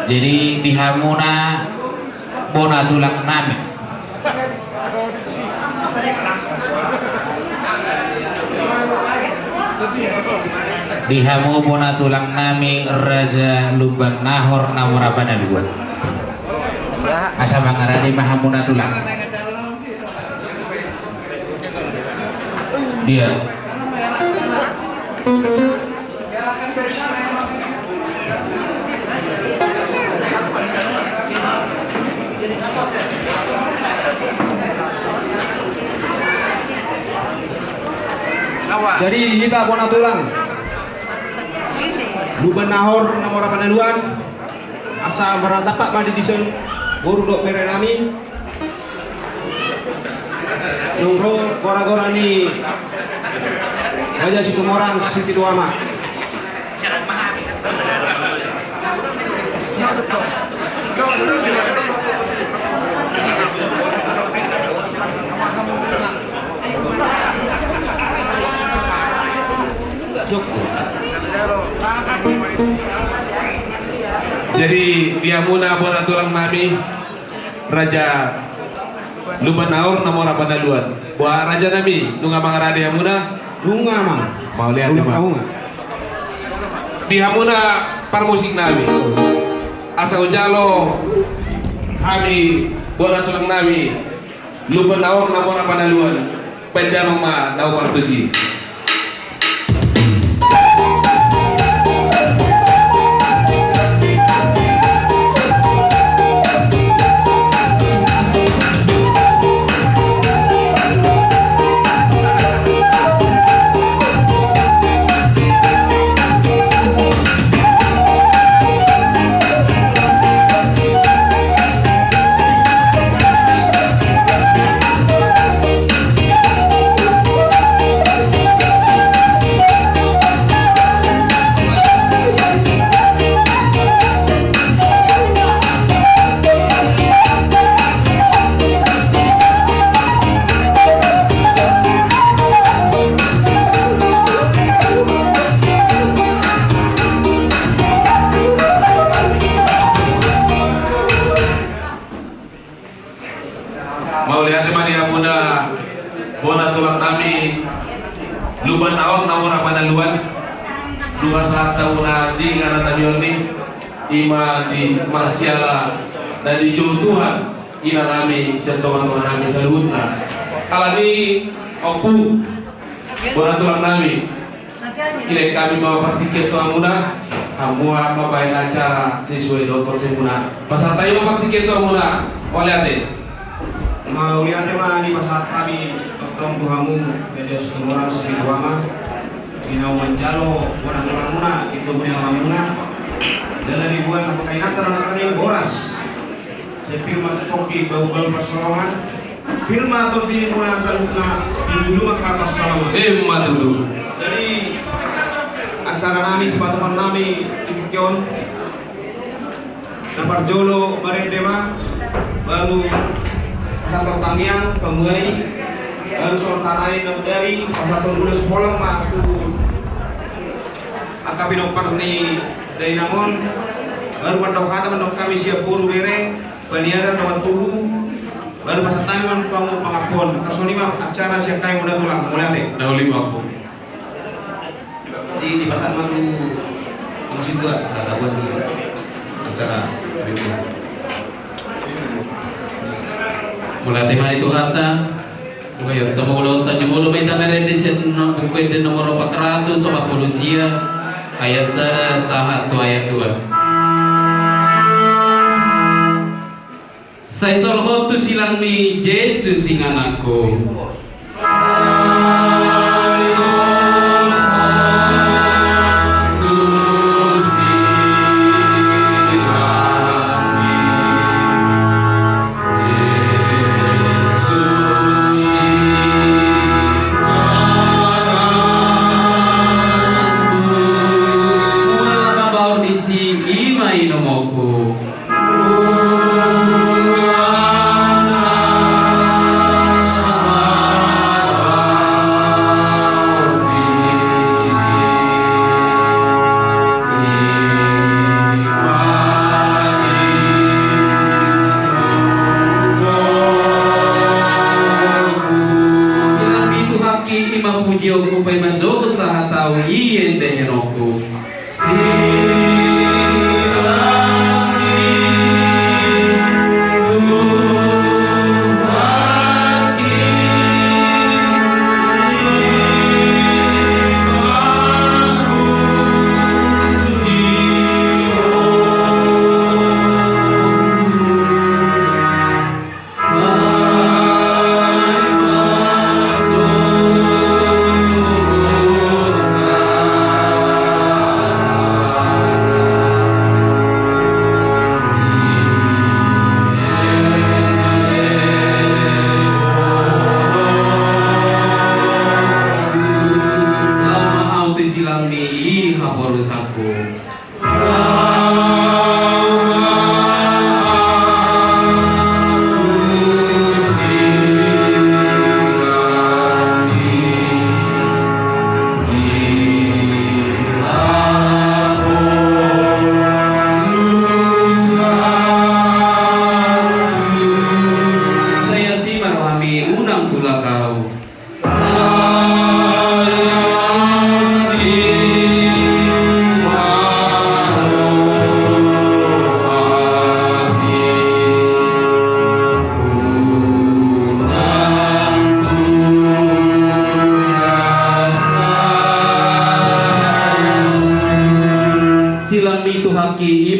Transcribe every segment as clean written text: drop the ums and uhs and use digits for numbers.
Jadi dihamuna bona tulak nami. Dihamu bona tulang nami Raja Luban Nahor namurabana dua. Asa mangarani mahamuna tulang. Dia. Jadi kita bona tulang Luban Nahor nomor panaluan asa meratapak madi disen guru dok merenami nungro gora-gora ni Raja Situmorang Siti Duama. Jadi dia muna bona tulang nami Raja Luban Nahor nomor apa daluan. Buah Raja nami nunga mangarade yang muna Lunga mang. mau lihat Lunga mah. kamu nggak? Dia muna par musik nami. Asal jalo kami bona tulang nami Luban Nahor nomor apa daluan. Peda mama dau partusi. Mau lihat teman yang muda bona tulang nami Luban Nahor namun apa daluan 21 tahun di karena tabioni ima di Marsiala dan di Jauh Tuhan ina nami teman-teman nami seluruhnya alami opu bona tulang nami kira kami mau partiket tuang muda hamua mabain acara sesuai dokter semuna pasal tayo mau partiket tuang muda mau lihat deh. Mau lihat tema di pasar kami tentang tuhamu Raja Situmorang Siti Duama Inau Manjalo bona tulang muna itu punya muna dan dibuat apa kainat terhadap ini boras firma toki bau-bau persolongan firma toki muna salutna di dulu maka persolongan Matutu. jadi acara nami teman nami di Pikion Napar Jolo Marendema baru Pasar Tamiang Kemuai baru Sortanai dari Pasar Tunggules Polang Matu Akapinong Parni dari Namon baru mandok kata mandok kami siap buru bereng paniaran lawan tugu baru Pasar Tamiang kamu pangapon kasonima acara siap kayu udah tulang mulai Nauli aku. di Pasar Matu masih dua salah buat di acara ini. Mulai tema itu kata, kayak temu ulang tahun jumlah kita meredesin buku di nomor 440 sia ayat 1 ayat 2. Saya sorot tu silang mi Yesus sing anakku.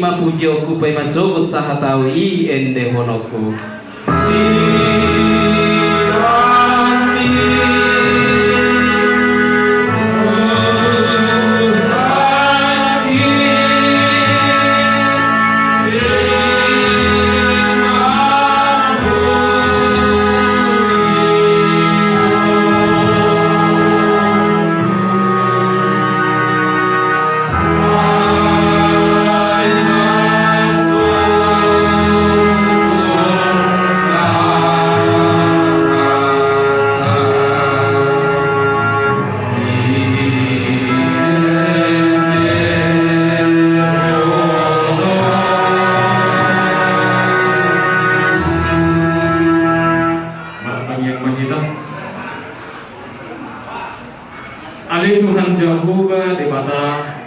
ima puji oku pai masukut sahatau i ende honoku Ali Tuhan Jehovah debata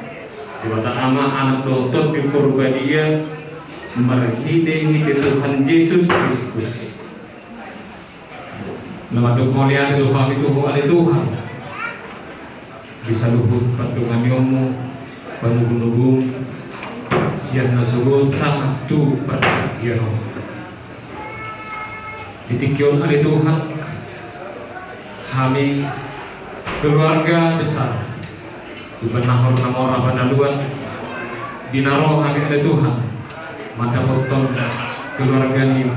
ama anak dotot di Purbadia merhite Tuhan Yesus Kristus. Nama mulia Tuhan itu oleh Tuhan bisa luhut patungan yomu panugung siap nasugut sangat tu perhatian ditikyon oleh Tuhan kami keluarga besar Gubernur Namora Banaluan dinaroh kami oleh Tuhan mata potong keluarga ini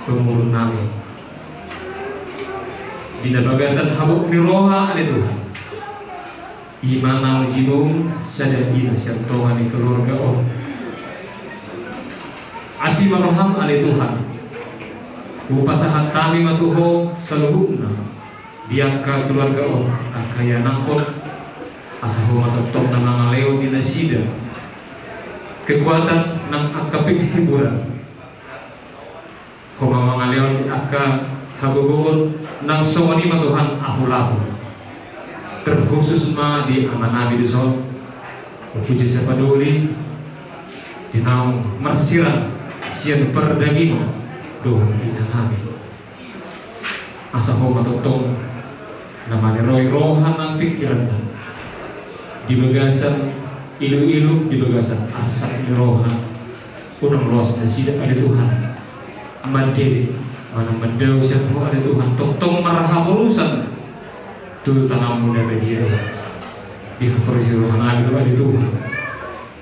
pemurun nami dina bagasan habuk niroha oleh Tuhan imana ujibum sadar ina siantongan di keluarga oh asim roham oleh Tuhan upasahan kami matuho saluhuna diangka keluarga oh akaya nangkot asaho matotong na mga leo ni nasida kekuatan ng akapik hiburan huma mga leo aka hagugugon ng sumani matuhan apulapo terkhusus ma di amanabi dison upuji sa paduli dinau marsiran siyan perdaging doon inanami asaho matotong namanya roy-rohan ng pikiran di bagasan ilu-ilu di bagasan asap di rohan unang ros na sida ada Tuhan mandiri mana mendaw siya po ada Tuhan tong marahapurusan tu tanam muda bagi dia di hapurusi rohan ada Tuhan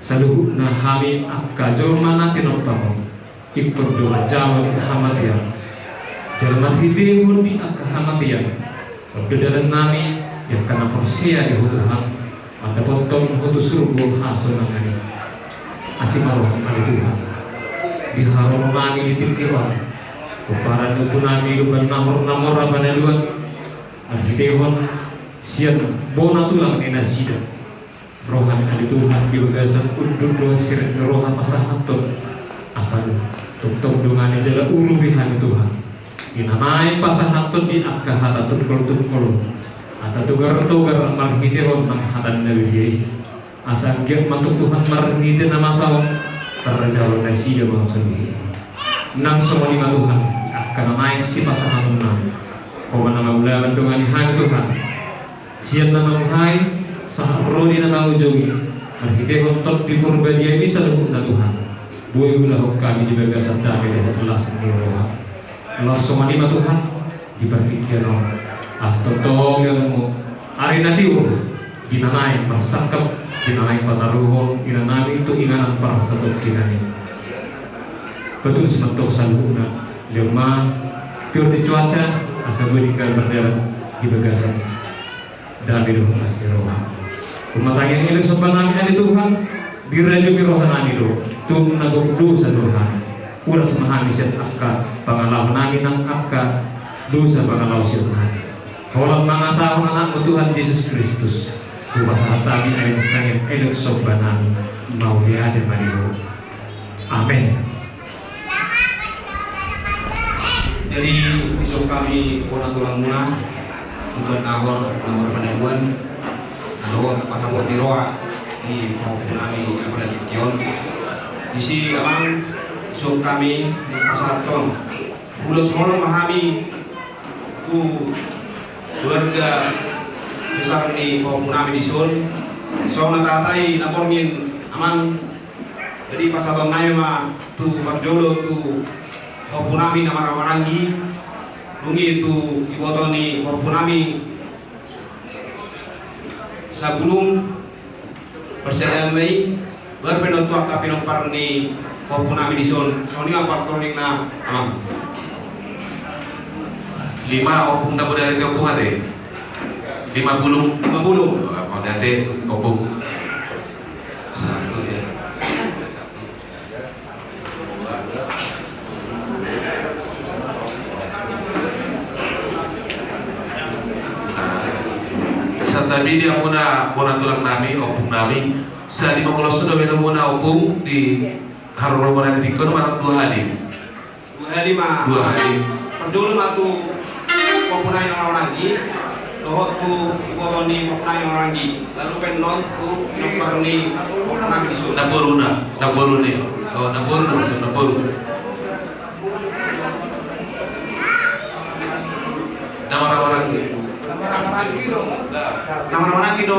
saluhu na hami akka jorma natin optamo ikut doa jawa di hamatian jalan hitihun di akka hamatian Kedaran nami yang karena persia di Tuhan, maka potong hutu surga hasil nangani. Asimaroh ada Tuhan. Di harum nami di tikiwan, keparan itu nami luban namor Banaluan, arhitehon sian bona tulang enasida. Rohan ada Tuhan di bagasan undut doa sirat rohan pasahaton asal tuk dengan jala urubihan Tuhan. Inamai pasahaton di akka hata tukol ata tugar marhitehon ng hatan na bigay asal giat matuk Tuhan marhite na masaw terjalo na siya mga sabi nang sumali Tuhan akka namay si pasahaton na kung na maulaman dengan hang Tuhan siya na mamuhay sa rodi na maujogi marhitehon tot di Purbadia bisa lubuk na Tuhan buhay hulahok kami di bagasan dami na ulas ni Roha langsung anima Tuhan diperpikir astotong yang mau hari nanti dinamai bersangkap dinamai pataruhon dinamai itu inganan para satu kinani betul sementok saluhuna lemah tur di cuaca asa berikan berjalan di bagasan dalam hidup asmiroha umatangin ilang sobanami ani Tuhan dirajumi rohanani do tum nagok dosa Tuhan ura semahani siat akka pangalaw nami ng akka dosa pangalaw siat nami kawalang mga asawang anak Tuhan Yesus Kristus upasahan kami ay nangin edok soba nami maulia dan maniho amin. Jadi besok kami puna tulang muna untuk nomor penemuan nomor patahur di roa di maupun kami pada Kion di si amang besok kami di Pasaton udah semua memahami tu keluarga besar di maupun kami di Sul so natatai napormin amang Jadi pas abang naya mah tu parjolo tu opunami nama Warangi, lungi tu ibotoni opunami sabulum persedamai berpenontuak tapi nompar ni opunami di son. Soni apa toning na amang. 5 opung na budaya ke opung ade 50 50. mau date opung 1 ya. Satabi dia muna tulang nami opung nami sa di mangulos sudah beno muna opung di harolo mana di kono manang 2 hari 2 hari mah. 2 hari Perjolo mah tu opunami nama Warangi. Dohot tu ibotoni opunami nama Warangi. Lalu penon tu nompar ni opunami di son. naboru ni oh naboru nama lagi Nama Warangi do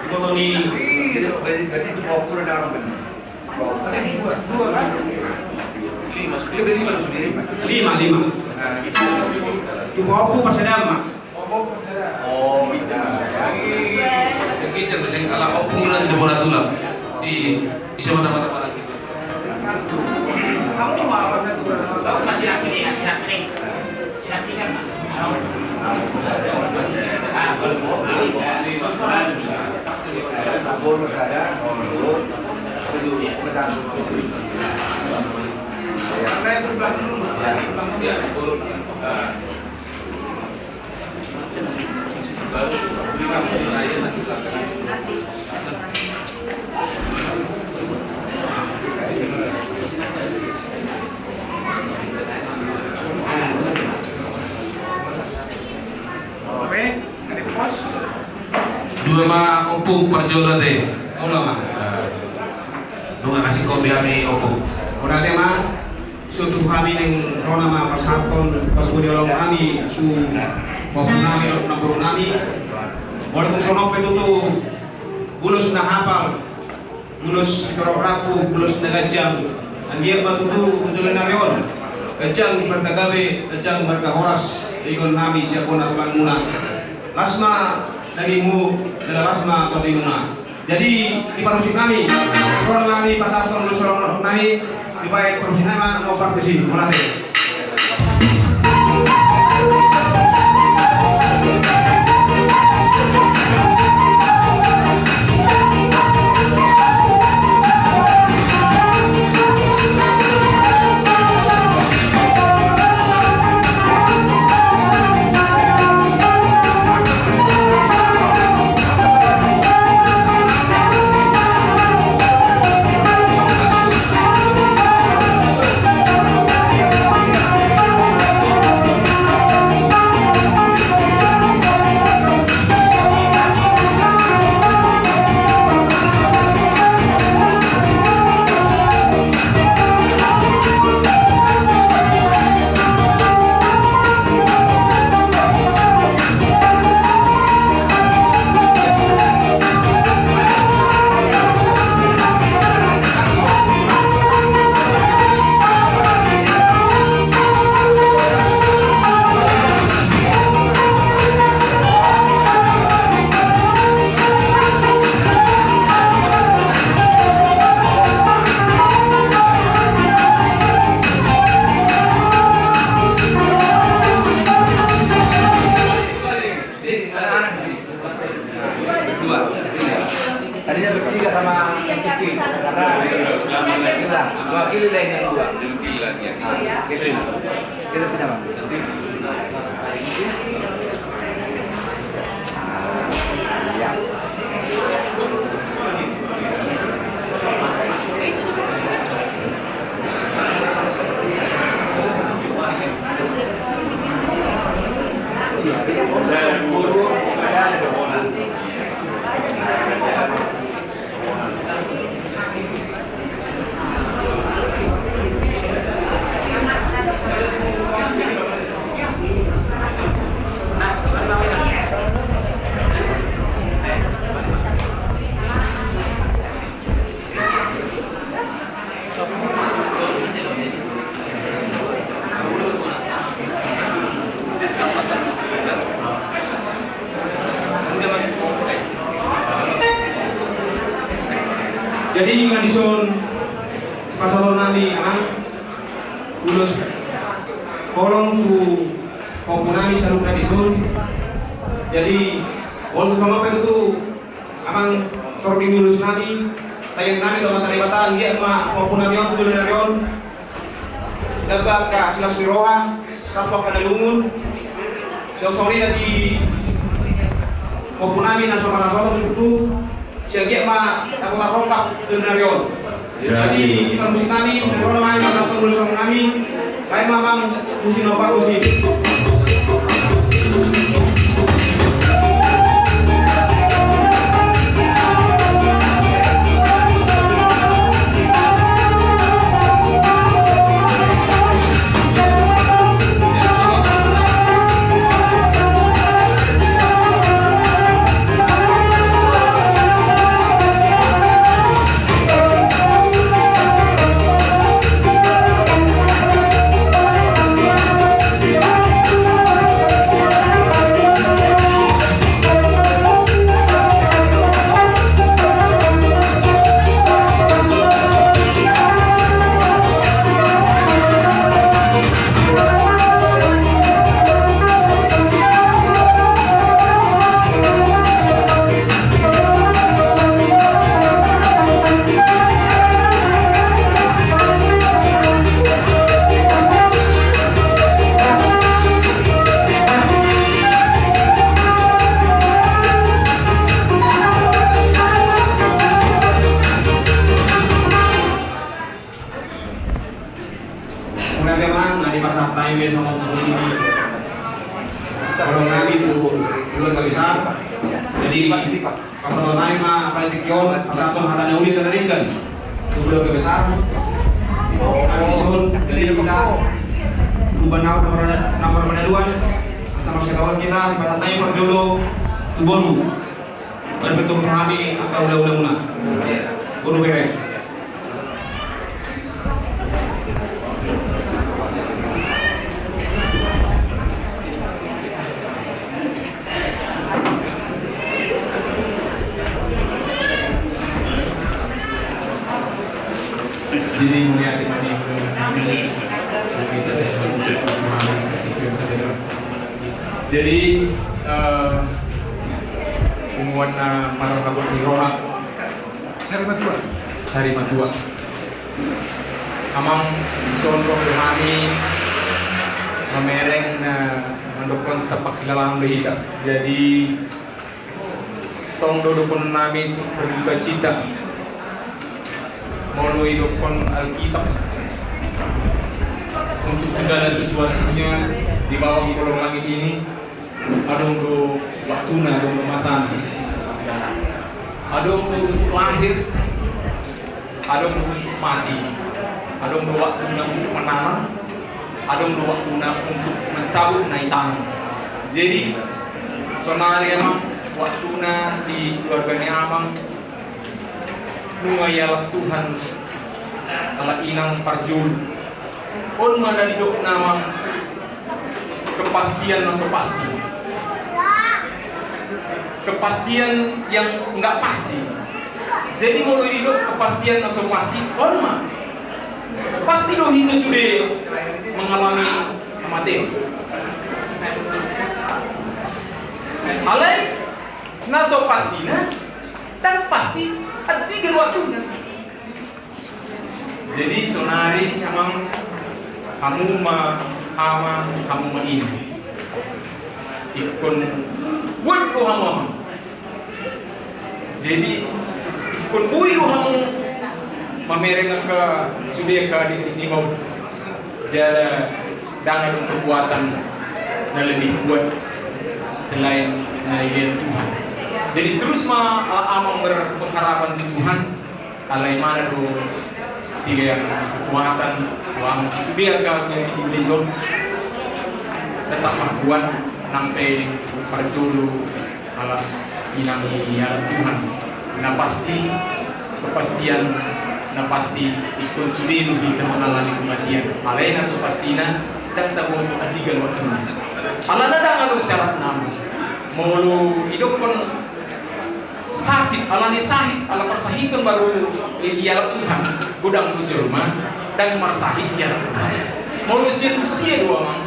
ibotoni lima. Tu opu persedam mah. kita bisa ala opung na sa bola tulang di isa mata lagi dua ma opung parjolo deh Olah mah. lu nggak kasih kopi kami opung Ora tema suatu kami neng rona mah persatuan kalau di orang kami tu maupun kami nampur kami walaupun sonop itu tu bulus na hafal bulus kerok rapu bulus na gajang anggir batu tu menjual narion gajang bertagabe gajang berkahoras ikon kami siapa na tulang muna lasma dagimu adalah lasma atau di muna. Jadi di produksi kami kalau kami pasar tahun bulus orang kami dibaik produksi nama mau partisi mulai. Tadinya bertiga sama Kiki, karena wakili lain yang dua. Kita sini bang. Ya. Jadi ngadison pasalon nami ulus kolong ku kompunami sarung ngadison. Jadi walaupun sama itu amang tording ulus nami tayang nami dapat teribatan dia maupun nami on tujuh narion dapat ka silas miroha sampai pada lungun siang di maupun nami nasional itu siang takut rompak tujuh narion. Jadi di musik nami narion main atau ulus nami kayak mamang musik nopal musik. Kalau nabi itu belum besar, jadi kalau nabi mah paling kecil, asal ada nauli terdengar, itu belum besar. Kami disuruh, jadi kita luban nomor penaduan sama sekawan kita di pasar tanya per dulu tuboru berbentuk kami atau udah muna guru beres. Jadi mulia kami kita jadi umuan na mararabot ni Roha Sari Matua amang ison ko kami mamereng na mendukung sa pakilalang bahita. Jadi tong dodokon namin untuk berduka cita mau hidupkan Alkitab untuk segala sesuatunya di bawah kolong langit ini. Adong do waktuna, adong do masana, adong do lahir, adong do mati, adong do waktuna untuk menanam, adong do waktuna untuk mencabut naik tangan. Jadi sonari emang waktuna di keluarganya amang nungayalak Tuhan ala inang parjul on mana didok namang kepastian na so pasti, kepastian yang enggak pasti. Jadi mau hidup kepastian na so pasti on mah pasti dong itu sudah mengalami kematian. Alai na so pastinya dan pasti ada tiga waktunya. Jadi sonari emang kamu ini ikon buat lo kamu. Jadi ikon bui lo kamu mamereng ke sudah ke di mau jadi dan ada kekuatan dan lebih kuat selain dari Tuhan. Jadi terus amang berpengharapan di Tuhan alai mana do sila yang kekuatan uang sudah agak yang dibeli tetap kuat sampai perjulu ala inang ya Tuhan. Nah pasti kepastian, nah pasti ikut sudah lebih terkenal di kematian. Alai na so pastina dan tak butuh adigan waktu. Alana dah ngadu syarat nama. Mau hidup pun sakit alani sahid ala persahitun baru ialah Tuhan gudang muncul mah dan marsahid ialah Tuhan manusia dua mang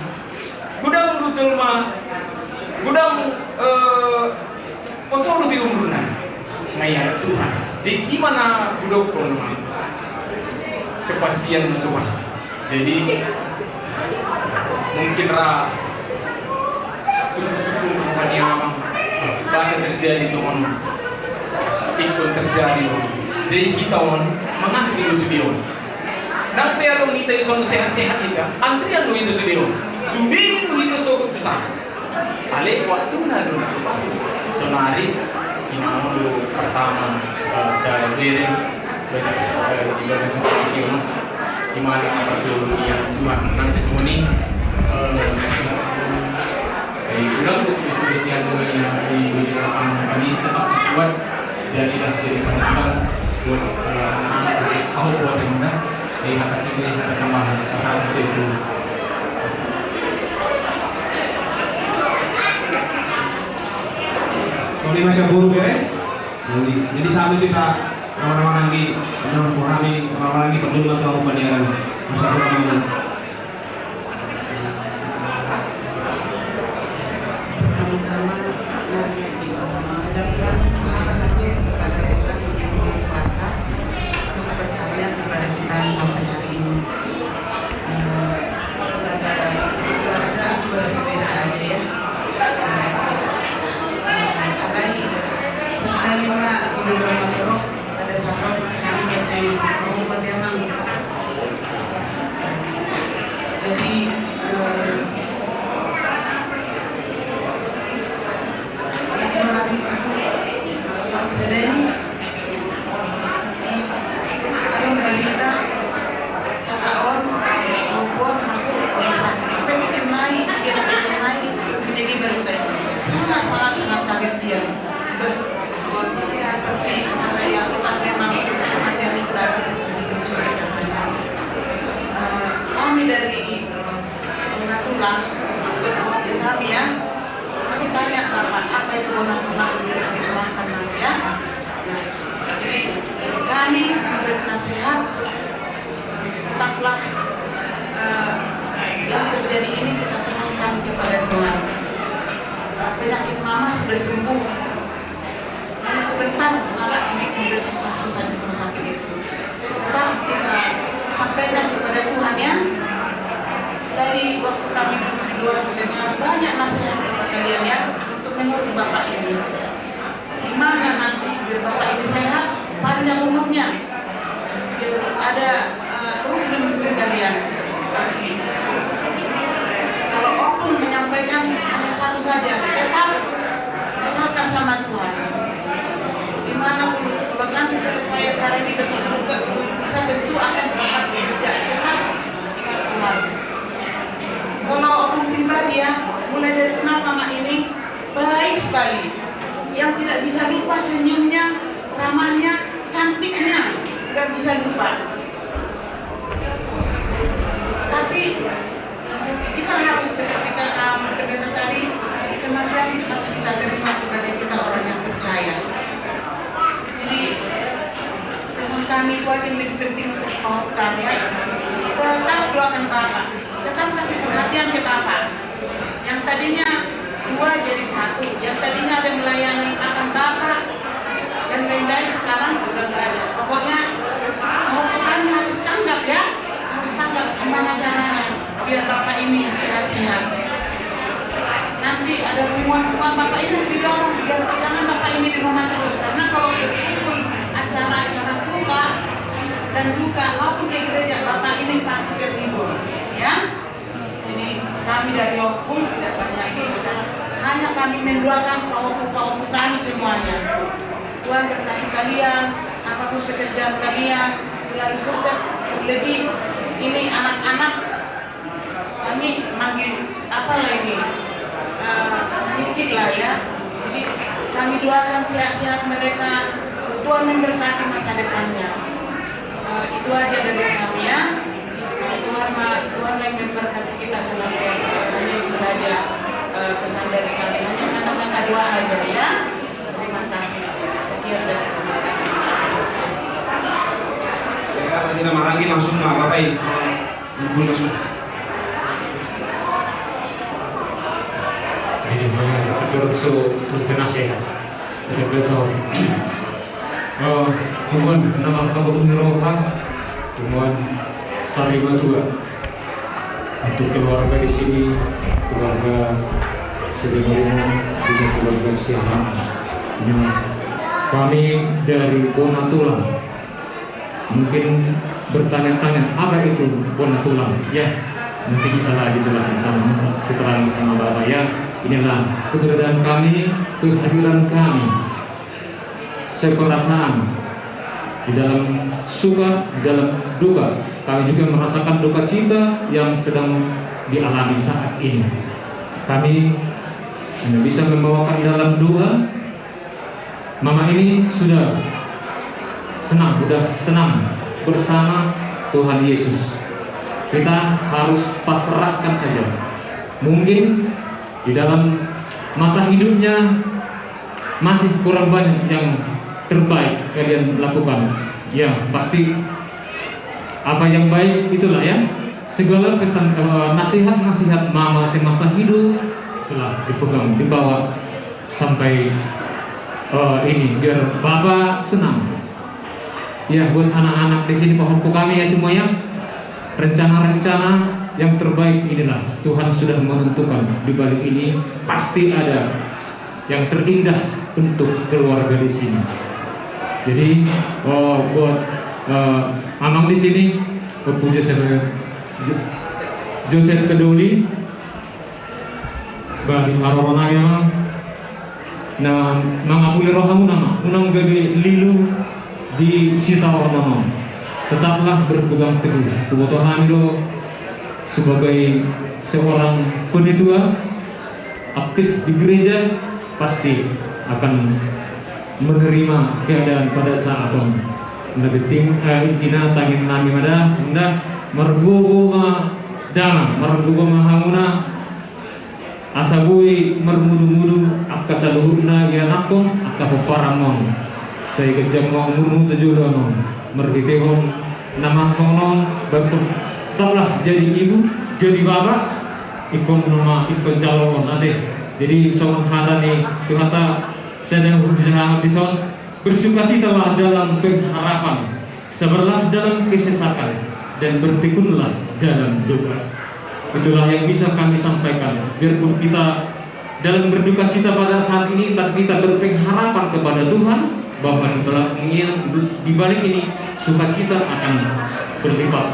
gudang muncul mah gudang posol lebih umurna ngaya Tuhan jadi gimana budok mah kepastian musuh pasti jadi mungkin suku-suku rohani memang bahasa terjadi soalnya ikut terjadi jadi kita mengantri itu studio dan pealong kita itu sehat-sehat kita antrian itu studio sudah itu so besar alik waktu nado pasti sonari ini dulu pertama dari lirik bes di bagian studio di mana kita berjuang yang Tuhan nanti semua ini udah diskusi yang di lapangan kami tetap buat jadilah jadi penonton buat kamu buat yang mana saya akan ini akan tambahan kesalahan itu. Kalau di masa buru bere, jadi sambil kita orang-orang lagi memahami orang-orang lagi perlu atau peniaran masa orang kami ya, kami tanya Bapak apa itu bonang-bonang tidak diterangkan nanti ya. Jadi kami memberi nasihat tetaplah yang terjadi ini kita serahkan kepada Tuhan. Penyakit mama sudah sembuh, hanya sebentar mama ini bersusah-susah di rumah sakit itu. Tetap kita sampaikan kepada Tuhan ya. Tadi waktu kami di luar mendengar banyak nasihat sama kalian ya untuk mengurus bapak ini. Gimana nanti biar bapak ini sehat, panjang umurnya, biar ada terus memimpin kalian. Nanti kalau opung menyampaikan hanya satu saja, tetap serahkan sama Tuhan. Dimanapun kalau nanti selesai acara ini besok juga bisa tentu akan berangkat bekerja, tetap ingat Tuhan. Kalau opung pribadi ya, mulai dari kenal mama ini baik sekali, yang tidak bisa lupa senyumnya, ramahnya, cantiknya, nggak bisa lupa. Tapi kita harus seperti kata pendeta tadi, kematian harus kita terima sebagai kita orang yang percaya. Jadi pesan kami itu aja yang lebih penting untuk melakukan ya. Tetap doakan Bapak, tetap kasih perhatian ke Bapak. Yang tadinya 2 jadi 1, yang tadinya ada melayani akan Bapak dan lain-lain sekarang sudah nggak ada. Pokoknya kami harus tanggap ya, harus tanggap gimana caranya biar Bapak ini sehat-sehat. Nanti ada rumah Bapak ini harus didorong biar jangan Bapak ini di rumah terus, karena kalau berkumpul acara-acara suka dan duka maupun ke gereja Bapak ini pasti terhibur ya. Jadi kami dari Opung tidak banyak berbicara, hanya kami mendoakan pauku kami semuanya. Tuhan berkati kalian, apapun pekerjaan kalian selalu sukses. Lebih ini anak-anak kami manggil apa lagi cicit lah ya. Jadi kami doakan sehat-sehat mereka, Tuhan memberkati masa depannya. Itu aja dari kami ya. Tuhan yang memberkati kita senantiasa. Hanya itu saja pesan dari kami. Hanya kata-kata doa aja ya. Terima kasih. Sabay, gulo sa. Ini menurut so penasehat. Jadi besok, kemudian nama kamu Rohan, kemudian Sari Batua. Untuk keluarga di sini, keluarga sebenarnya juga keluarga Siahaan. Kami dari Bonatulang. Mungkin bertanya-tanya apa itu Bonatulang? Ya, nanti bisa lagi jelasin sama keterangan sama Bapak ya. Inilah keberadaan kami, kehadiran kami, seperasaan di dalam suka, di dalam duka. Kami juga merasakan duka cita yang sedang dialami saat ini. Kami hanya bisa membawakan dalam doa. Mama ini sudah senang, sudah tenang bersama Tuhan Yesus. Kita harus pasrahkan aja. Mungkin di dalam masa hidupnya masih kurang banyak yang terbaik kalian lakukan. Ya, pasti apa yang baik itulah ya. Segala pesan nasihat-nasihat mama semasa hidup itulah dipegang, dibawa sampai ini biar Bapak senang. Ya, buat anak-anak di sini pokok kami ya semuanya, rencana-rencana yang terbaik inilah Tuhan sudah menentukan. Di balik ini pasti ada yang terindah untuk keluarga di sini. Jadi buat Amang di sini, berpuja saya Joseph Keduli, bagi Harona yang na mangapuli rohamu nama, unang gabi lilu di Sitawarana. Tetaplah berpegang teguh kebutuhan itu sebagai seorang penetua aktif di gereja pasti akan menerima keadaan pada saat itu. Nabiting intina tangin nami mada nda marguguma dama marguguma hanguna asabui marmudu-mudu akka saluhurna yanakon akka peparamon saya kejamong murmu tujulonon mergitehon nama sonon batuk tetaplah jadi ibu jadi bapak ikon nama ikon calon nanti. Jadi sonon hadani tuhata sedang berusaha bison bersukacitalah dalam pengharapan, sabarlah dalam kesesakan, dan bertekunlah dalam doa. Itulah yang bisa kami sampaikan. Biarpun kita dalam berduka cita pada saat ini, tapi kita berpengharapan kepada Tuhan bahwa di balik ini sukacita akan berlipat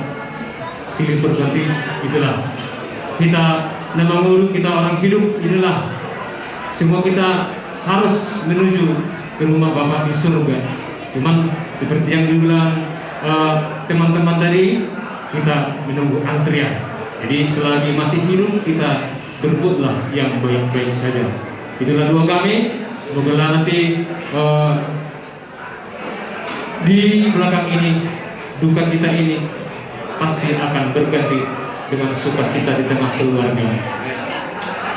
silih berganti. Itulah kita nama mulut kita orang hidup. Inilah semua kita harus menuju ke rumah Bapa di surga. Cuman seperti yang dibilang teman-teman tadi, kita menunggu antrian. Jadi selagi masih hidup kita berbuatlah yang baik-baik saja. Itulah doa kami. Semoga nanti di belakang ini duka cita ini pasti akan berganti dengan sukacita di tengah keluarga.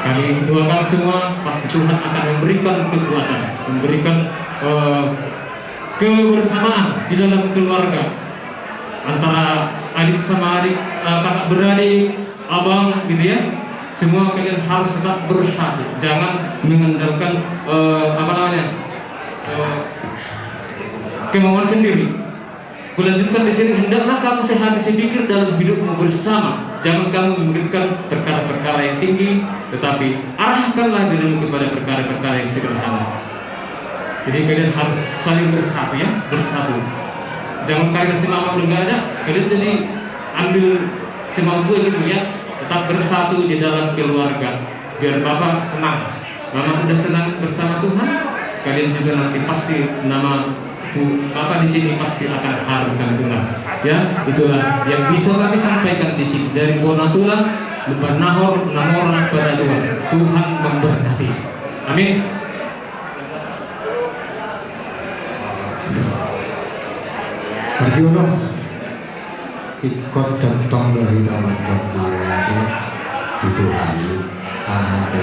Kami doakan semua, pasti Tuhan akan memberikan kekuatan, memberikan kebersamaan di dalam keluarga antara adik sama adik, kakak beradik, abang, gitu ya. Semua kalian harus tetap bersatu, jangan mengandalkan kemauan sendiri. Kulanjutkan di sini, hendaklah kamu sehabis pikir dalam hidupmu bersama. Jangan kamu memikirkan perkara-perkara yang tinggi, tetapi arahkanlah dirimu kepada perkara-perkara yang sederhana. Jadi kalian harus saling bersatu ya, bersatu. Jangan karena si mama udah nggak ada, kalian jadi ambil semampu gitu ya. Tetap bersatu di dalam keluarga, biar Bapak senang. Mama udah senang bersama Tuhan, kalian juga nanti pasti nama Bapak di sini pasti akan harumkan Tuhan. Ya, itulah yang bisa kami sampaikan di sini dari Bonatulang, Lubang Nahor, Namora pada Tuhan. Tuhan memberkati. Amin. Perjuno ikut tentang dari dalam bermara Tuhan ada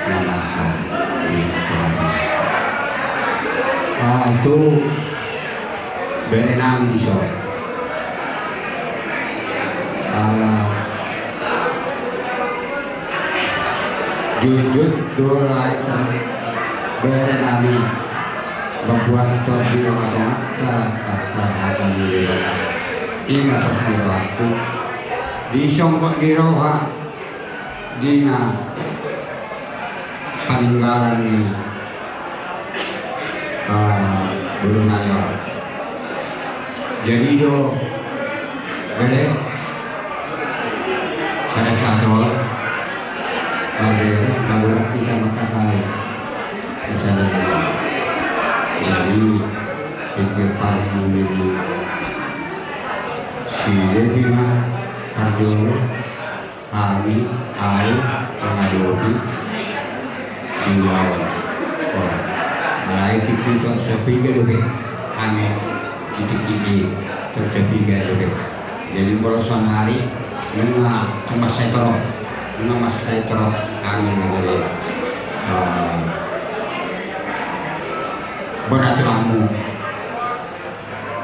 namahan di Tuhan. Itu berenang di sana. jujur dolai berenami membuat topi mata akan dilakukan ingat perilaku di sombong di roha dina peninggalan ni burung ayam jadi do gede pada saat itu baru kita makan di sana jadi pikir paling memilih si Devina Arjuna Ami Au Pengadopi Menjawab mulai kita sepiga dulu aneh titik ini tersepiga dulu jadi kalau sonari cuma saya terus kami menjadi beraturanmu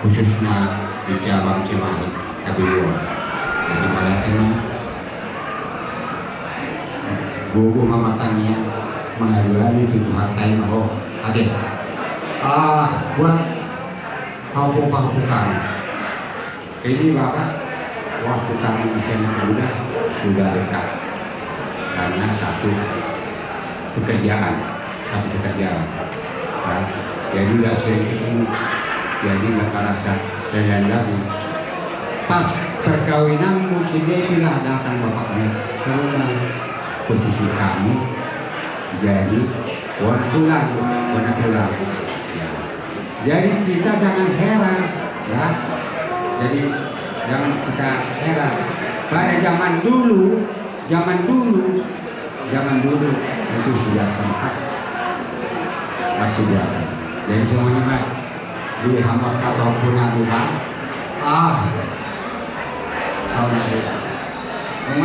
khususnya di cabang Cimahi Kabiluan jadi pada tema buku mamatanya mengaduan itu hartai mau aja buat kau ini bapak waktu kami masih muda sudah dekat karena satu pekerjaan jadi udah sering ketemu jadi nggak terasa dan lagi pas perkawinan musimnya itulah datang bapaknya karena posisi kami jadi warna tulang ya. Jadi kita jangan heran ya jadi jangan kita heran pada zaman dulu itu sudah sempat masih biasa dan semuanya mas di hamba ataupun Tuhan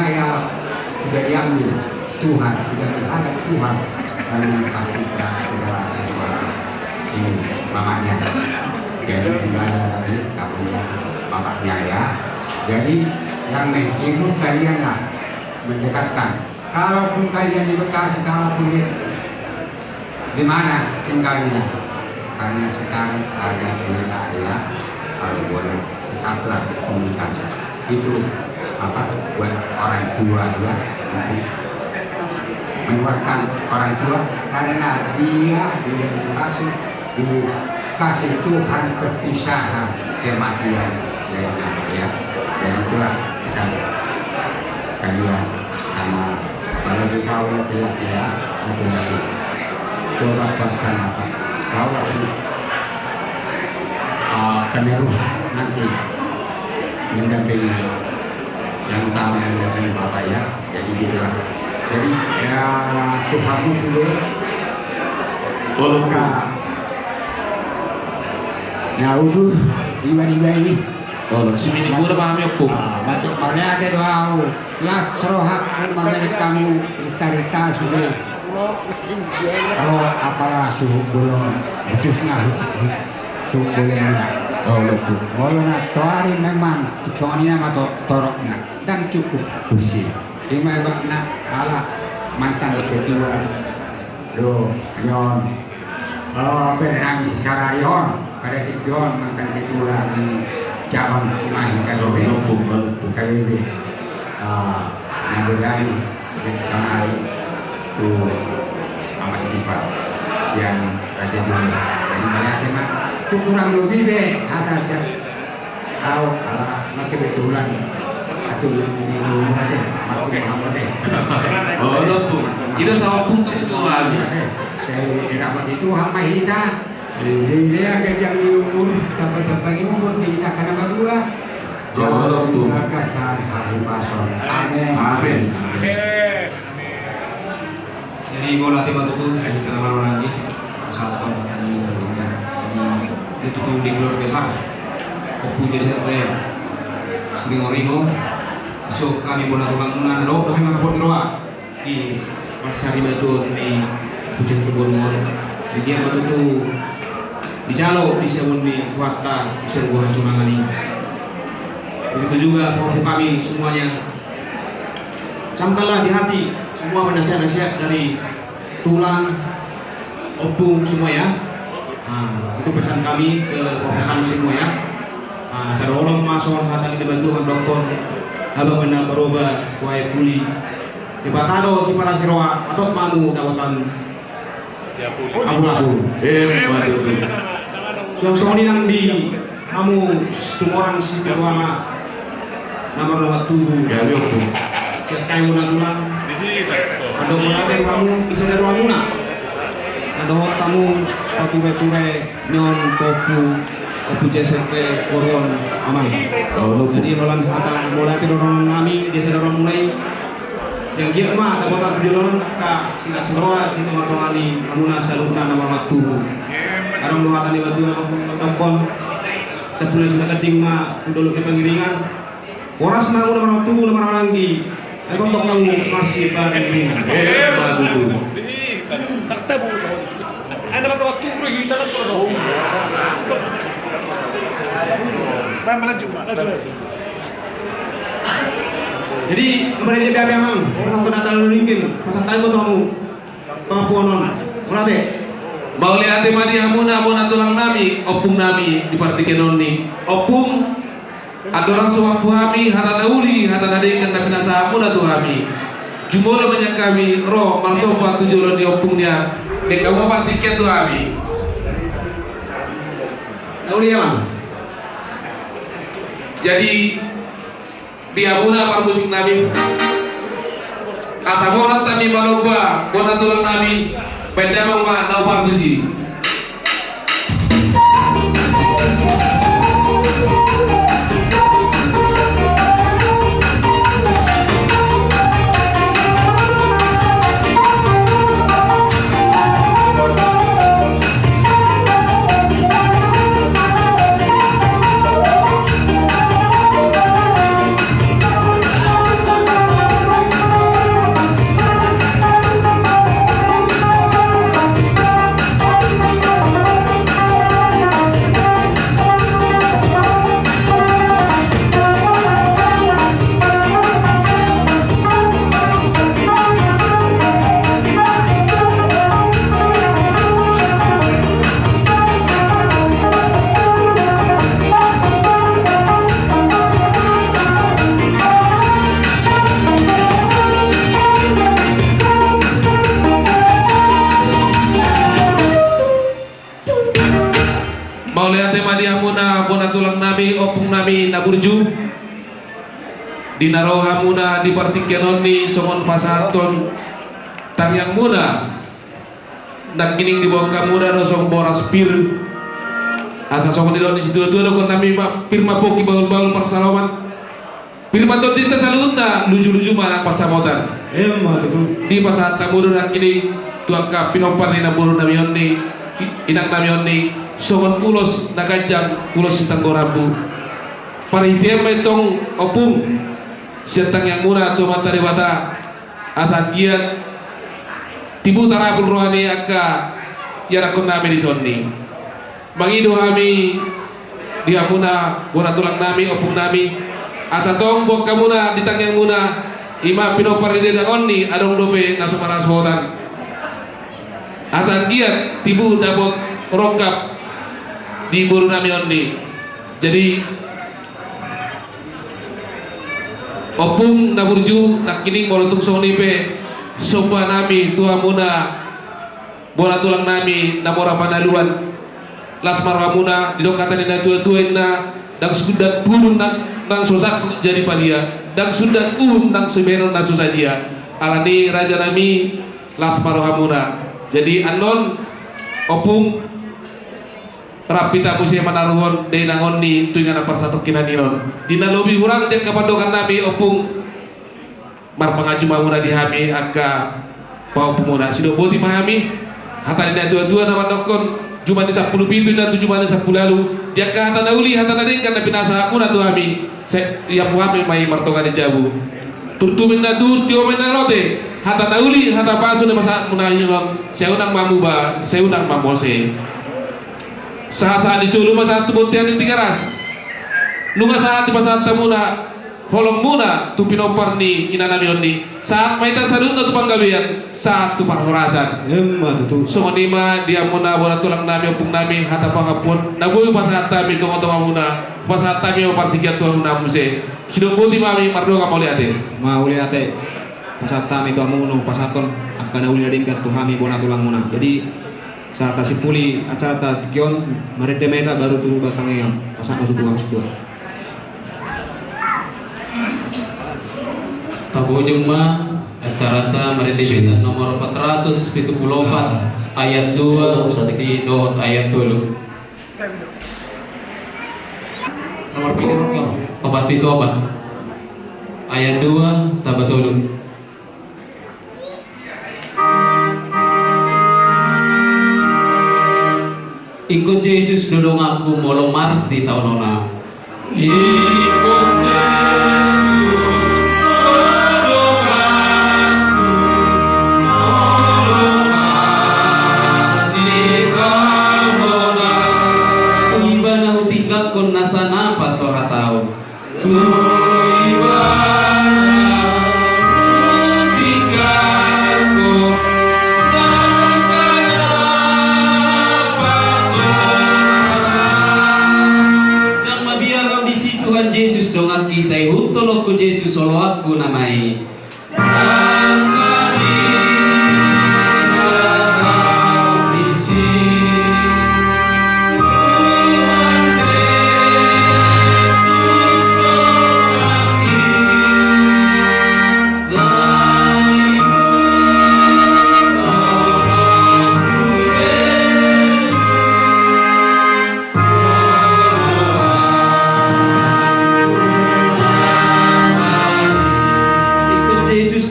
ya sudah diambil Tuhan sudah menghadap Tuhan karena kita segala sesuatu ini mamanya jadi tidak ada lagi tapunya mamanya ya jadi yang menghibur kalian lah mendekatkan kalaupun kalian di Bekasi kalaupun di mana tinggalnya karena sekarang ada wilayah kalau boleh tetaplah komunikasi itu buat orang tua ya untuk menguatkan orang tua karena dia dikasih Tuhan perpisahan kematian ya dan itulah pesan kalian sama kalau di kau ya aku coba bahkan bahwa penerus nanti mendampingi yang utama mendampingi bapak ya jadi gitulah jadi ya Tuhanmu sudah udah tiba-tiba ini si minimu udah paham ya pun batuk karena ada doa las rohak memiliki kamu cerita sudah apalah suhu belum khususnya suhu boleh muda kalau nak tuari memang soalnya atau toroknya dan cukup kursi lima nak ala mantan ketua yon bernama secara yon pada yon mantan ketua cabang Cimahi kali ini Nabudani sama itu sama sifat yang raja dulu jadi banyak teman itu kurang lebih deh ada siapa tahu kalau makin betulan atau ini aja mau deh kita sama pun itu aja saya dapat itu hama kita dia kejang di umur dapat umur kita karena berdua jauh kasar hari pasor amin jadi mau latih batu tuh kita mana lagi satu itu tuh di keluar besar punya saya sering oringo so kami boleh tulang lo dah mana pun doa di pasar di batu di puncak kebun di dia batu tuh di jalo di sebun di fakta di sebuah sunangan ini begitu juga Bapak kami semuanya. Camkanlah di hati semua nasihat-nasihat dari tulang, opung semua ya. Nah, itu pesan kami ke Bapak kami semua ya. Saya orang masuk hati di Tuhan Doktor Abang benar berubah kuai puli di Batado si para siroa atau mamu dawatan abu-abu. Suang-suang nang di kamu semua orang si perjuangan nomor tubuh. Sekai muna tulang. Ada mulai kamu bisa dari muna. Ada kamu pature-ture nyon kopu CST koron aman. Jadi rolan hata mulai tidorong nami desa dorong mulai yang dia mah dapat tujuan ka sila semua di tengah-tengah ni amuna saluna nama waktu. Karena muatan di batu tongkon terpulis sudah keting mah dulu ke pengiringan. Oras mau nama waktu nama orang di kontok nang masih pengiringan. Batu tu. Takta bu. Ada waktu bro kita nak bro. Mana cuma. Jadi kembali dia biar memang orang kena tahu ringgit pasang tahu kamu papuanon mulai. Mau lihat mati hamuna bona tulang nami opung nami di partiken ni opung ada orang semua kami hata dauli hata nadekan tapi nasa hamuna tu kami jumlah banyak kami roh malsopa tujuan di opungnya dek kamu partiken tu kami Dauli ya bang. jadi di hamuna par musik nami asamoran tami maloba bona tulang nami benda mau nggak tahu waktu sih. Mau lihat tema dia muna bona tulang nami opung nami naburju di naroha muna di partikenon ni somon pasaton tangyang muna nak kining di bawah muna rosong boras pir asa somon di dalam situ tu ada kon nami firma poki baul-baul persalaman firma tot tinta salunda luju-luju mana pasamotan di pasat tamuru nak kining tuangka pinompar ni naburu nami onni inang nami onni sobat pulos nagajang pulos sintang gorabu paritiam metong opung sintang yang murah tu mata dewata asal giat tibu tarabul rohani akka yarakun nami di sonni mangido kami dia muna bona tulang nami opung nami asa tong bok kamuna ditang yang muna ima pinopar di onni adong dope nasumara sodan asal giat tibu dabok rokap di buru nami ondi. Jadi opung naburju nak kini molotung sonipe sopa nami tua muna bola tulang nami namora panaluan lasmar ramuna didokatan ina tua-tua na dang sudah purun nang sosak jadi palia dang sudah nang seberon na susah dia alani raja nami lasmar ramuna. Jadi anon opung rapita musim manaruhon de nangon ni tuingan apar satu kinaniron dina lobi urang dia kapandokan nami opung mar pangaju mamuna dihami angka pau pemuna sido boti mahami hata dina dua-dua nama dokon cuma di 10 pintu dan 7 mana 10 lalu dia ka hata nauli hata nading kana pinasa aku na tuhami ya puami mai martonga de jabu turtumin na dur tio menarote hata nauli hata pasu na masa munayulong seunang mamuba seunang mamose sah-sah disuruh masa tubutian yang 3 ras nunga saat di pasat muna holong muna tu pinopar ni inanamion ni saat maitan sadun tu panggawian saat tu panghorasan so manima dia muna bona tulang nami opung nami hata pangapun nabuy pasat kami kung oto muna pasat kami opartikian tuang muna muse hidup buti mami mardonga mauliate pasat kami tu amuno pasaton akan uliadinkan tu kami bona tulang muna jadi saat tasipuli acara kion marede meta baru turu batangnya pasat masuk tuang sudah. Tabojong ma acara ta meredebitan nomor 474 ayat 2 di dot ayat 3. Nomor pilih obat itu apa? Ayat 2 tabatulun. Ikut Yesus dodong aku molo marsi tahun nona. Ikut Yesus dodong aku molo marsi tahun nona. Iba na utingkak kon nasa napa sora tao. Iba kisah hutolo ku Yesus solo aku namai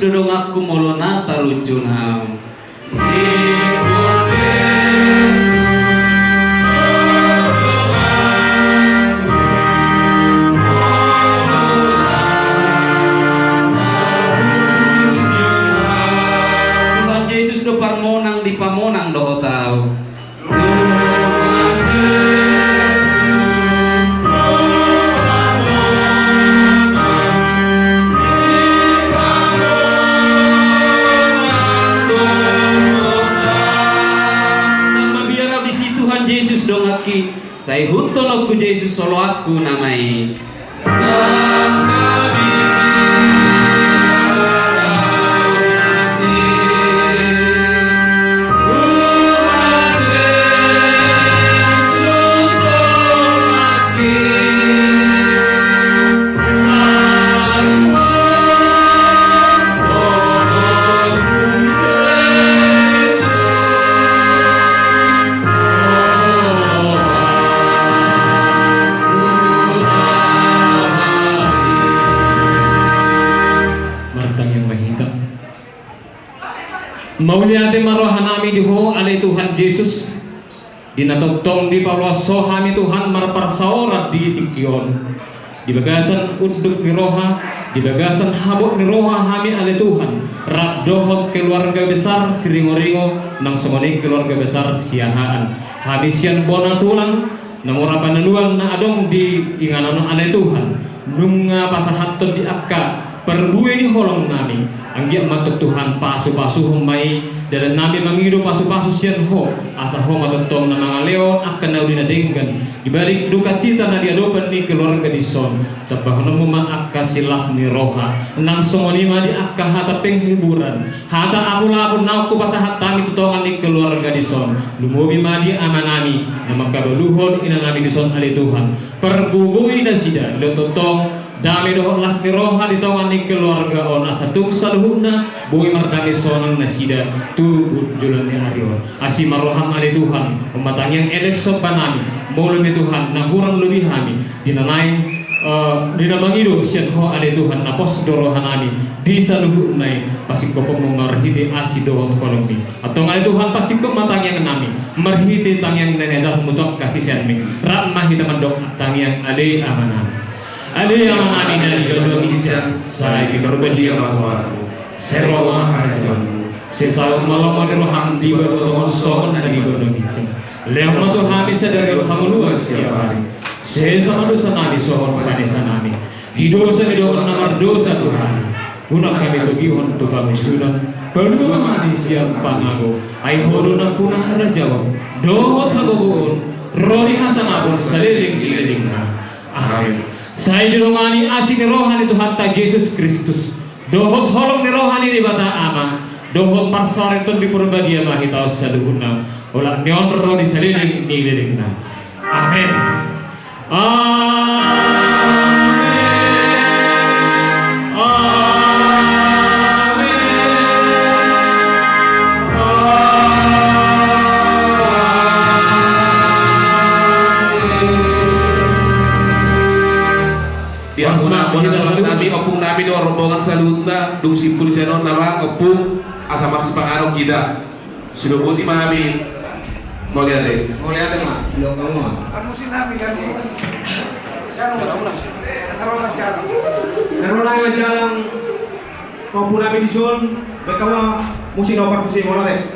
dodong aku molo nata luncun ham. Tuhan Yesus do parmonang di pamonang do tau. Saya hutolo ku Yesus solo aku namai. Mauliate marohanami diho alay Tuhan Yesus dinatogtong di pawlaso hami Tuhan marparsaorat di tikyon di bagasan uduk ni roha di bagasan habok ni roha hami alay Tuhan rabdohot keluarga besar siringo-ringo nang sumalik keluarga besar siahaan habisian bona tulang namura panaluan na adong di inganano alay Tuhan nunga pasahaton di akka perbuai ni holong nami anggiat matuk Tuhan pasu-pasu humai dalam nami mangido pasu-pasu sian ho asa ho matutong na mga leo akan na dinadenggan dibalik duka cita na diadopan ni keluarga di son tabah namo maakka silas ni roha nang songonima di akka hata penghiburan hata apul-apul na ko pasahat tami tutongan ni keluarga di son lumubi madi amanami na magkaruluhon inangami di son ali Tuhan pergugui na sida lototong dami dohon las ni roha di tongan ni keluarga on asa tuksa luhuna bui mardami sonang nasida tu julan ni arion asi maroham ali Tuhan pematang yang elekso panami mulu ni Tuhan na hurang lebih hami dinanain dinamangido sian ho ali Tuhan na pos dorohanami di saluhu nai pasik kopong marhiti asi dohon kolombi atau ali Tuhan pasik pematang yang nami marhiti tang yang nenezah mutok kasih sianmi ramah hitaman dok tang yang ali amanami Ali yang amin dari gedung hijau, saya pikir beli aku. Serwa harajon, sesal malam roham di berdoa sohon dari gedung hijau. Lewat tu kami sedari hamuluas siapa hari. Sesama dosa nami sohon kanisa nami. Di dosa nomor dosa Tuhan. Guna kami tugihon tu kami sunan. Perlu kami siap pangago. Ay horo na punah jawab. Dohot hagogoon. Rori hasanabon saliling-ililing na. Amin. Saya dirongani asing rohani Tuhan ta Yesus Kristus. Dohot holong ni rohani di bata ama. Dohot parsareton di perbagia mahita saluhuna. Olah neon roni saliling-ililing na. Amin. Nabi opung nabi do rombongan salutna dung simpul senon nama opung asa mars pangarong kita sudah buti mami mau lihat deh mah belum kamu mah Kamu si nabi kan? Sarona jalan. karena yang jalan maupun nabi disun baik kamu mesti nomor kusi mola deh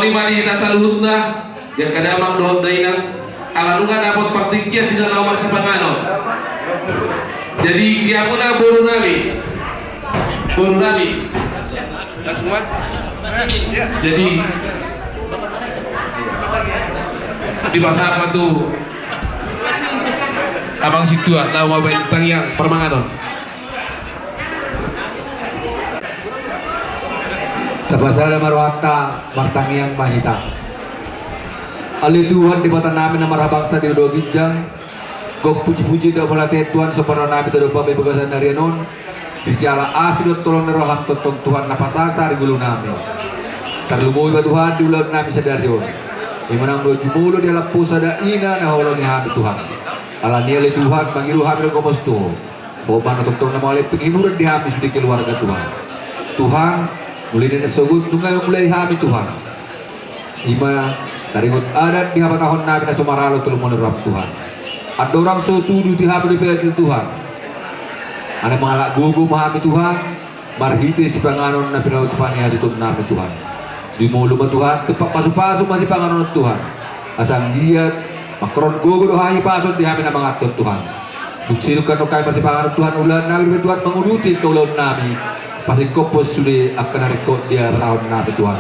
mari kita saluhutna yang kadamang dohot dainang alanungan dapat partikian di dalam si pangano. Jadi dia muna buru nabi dan semua. Jadi di bahasa apa tuh abang situ lawa bentang yang permanganon. Tapasala marwata martangiang mahita. Ali Tuhan di mata namin na marhabangsa di do ginjang. Gog puji-puji da melatih Tuhan supaya nabi terlupa bebasan dari anon. Disiala asidot tolong neroham totong Tuhan napasasa di gulu namin. Terlumui ba Tuhan di ulat namin sa darion. Imanang do jumulo di alam pusa da ina na holong ni hami Tuhan. Ala niyali Tuhan pangilu hami ng komosto. O manotong na mawalay paghimuran di hami sudi keluarga Tuhan. Tuhan mulai na sugut tunggal mulai hami Tuhan. Ima taringot adat di tahun nabi na sumaralo tulong menurut Tuhan. Ada orang sotudu di hami di Tuhan. Ada mengalak gugu mahami Tuhan. Marhiti si panganon na pinautupan niya situn namin Tuhan. Jumulu ba Tuhan tepat pasu-pasu masih panganon Tuhan. Asang giat makron gugu dohahi pasot di hami na mangaton Tuhan. Duksinukan no kay masih panganon Tuhan ulan nabi Tuhan menguruti kaulon nabi. Pasti kopos sudah akan rekod dia tahun nabi Tuhan.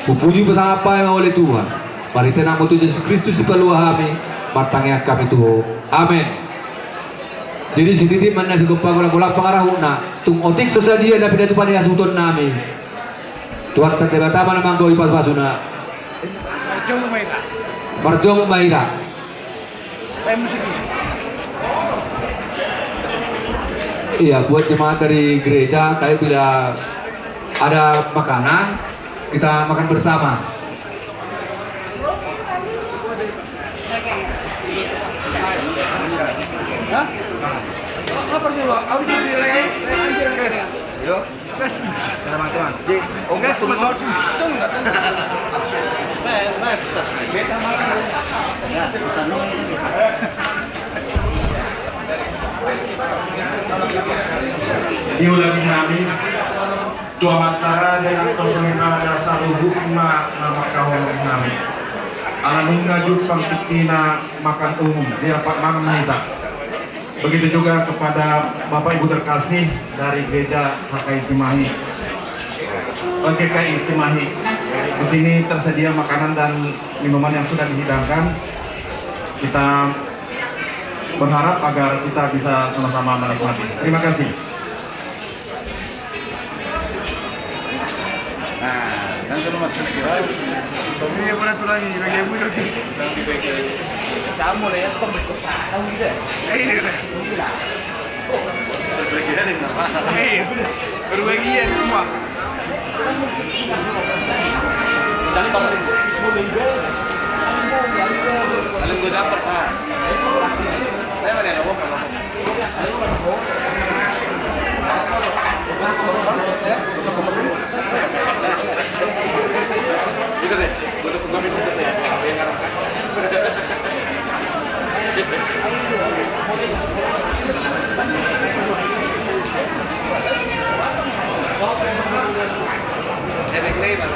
Pupuji pasang apa yang oleh Tuhan. Mari tenang mutu Yesus Kristus di peluah kami. Martangnya kami Tuhan. Amin. Jadi si titik mana si gopang gula pangarahuna. Tung otik sesadia dan pindah tupan yang sutun nami. Tuhan terdebata mana mangkau ipas pasuna. Marjong maida. Iya, buat jemaat dari gereja, kayak bila ada makanan, kita makan bersama. Apa dulu? Aku jadi lagi anjir kan. Yo. Kasih. Teman-teman. Jadi, oke teman-teman. Tunggu. Beta makan. Ya, pesan diulangi kami tua matara dengan kosongina dasar hukma nama kawan kami alamin ngajut pangkitina makan umum di rapat makan kita. Begitu juga kepada Bapak Ibu terkasih dari Gereja HKI Cimahi, GKI Cimahi. Di sini tersedia makanan dan minuman yang sudah dihidangkan. Kita berharap agar kita bisa sama-sama menikmati. Terima kasih. Nah, kan kalau masih sirah, tapi yang mana tu lagi bagi ibu lagi. Kamu lah yang tombe kosa, tahu tidak? Ini kan. Berbagian ini mana? Berbagian semua. Campur. Alam gue campur sah. Saya mana yang ngomong? Ikut deh, boleh kami ikut deh. Apa yang ngarang? Enak nih, Mas.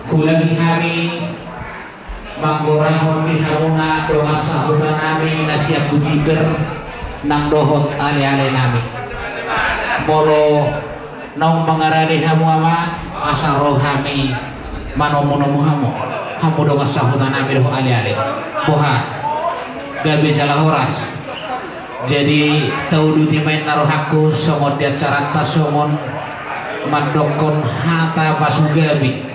Kulagi kami manggorahon bihamuna doa sahuran nami nasiap bujiber nang dohot ale-ale nami molo nong mengarani hamu ama asaro kami manomo-nomo hamu doa sahuran nami doh ale-ale boha gabe jala horas jadi tau duti main narohaku songon di acara tasongon madokon hata pasugabi.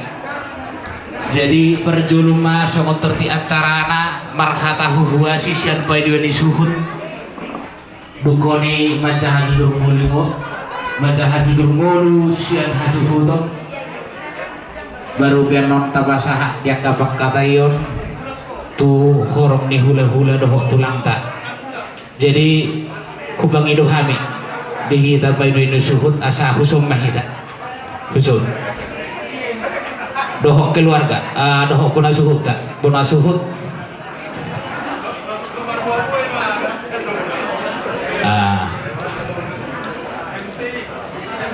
Jadi perjuluma songot terti acarana marhata huwa sisian paiduani suhun dukoni macaha judul sian hasuhuton baru pianon tabasaha yang kapak katayon tu horom ni hula-hula dohok tulangta. Jadi kubang idu hami dihita paiduani suhun asa husum mahita husun dohok keluarga, dohok puna suhut tak, puna suhut.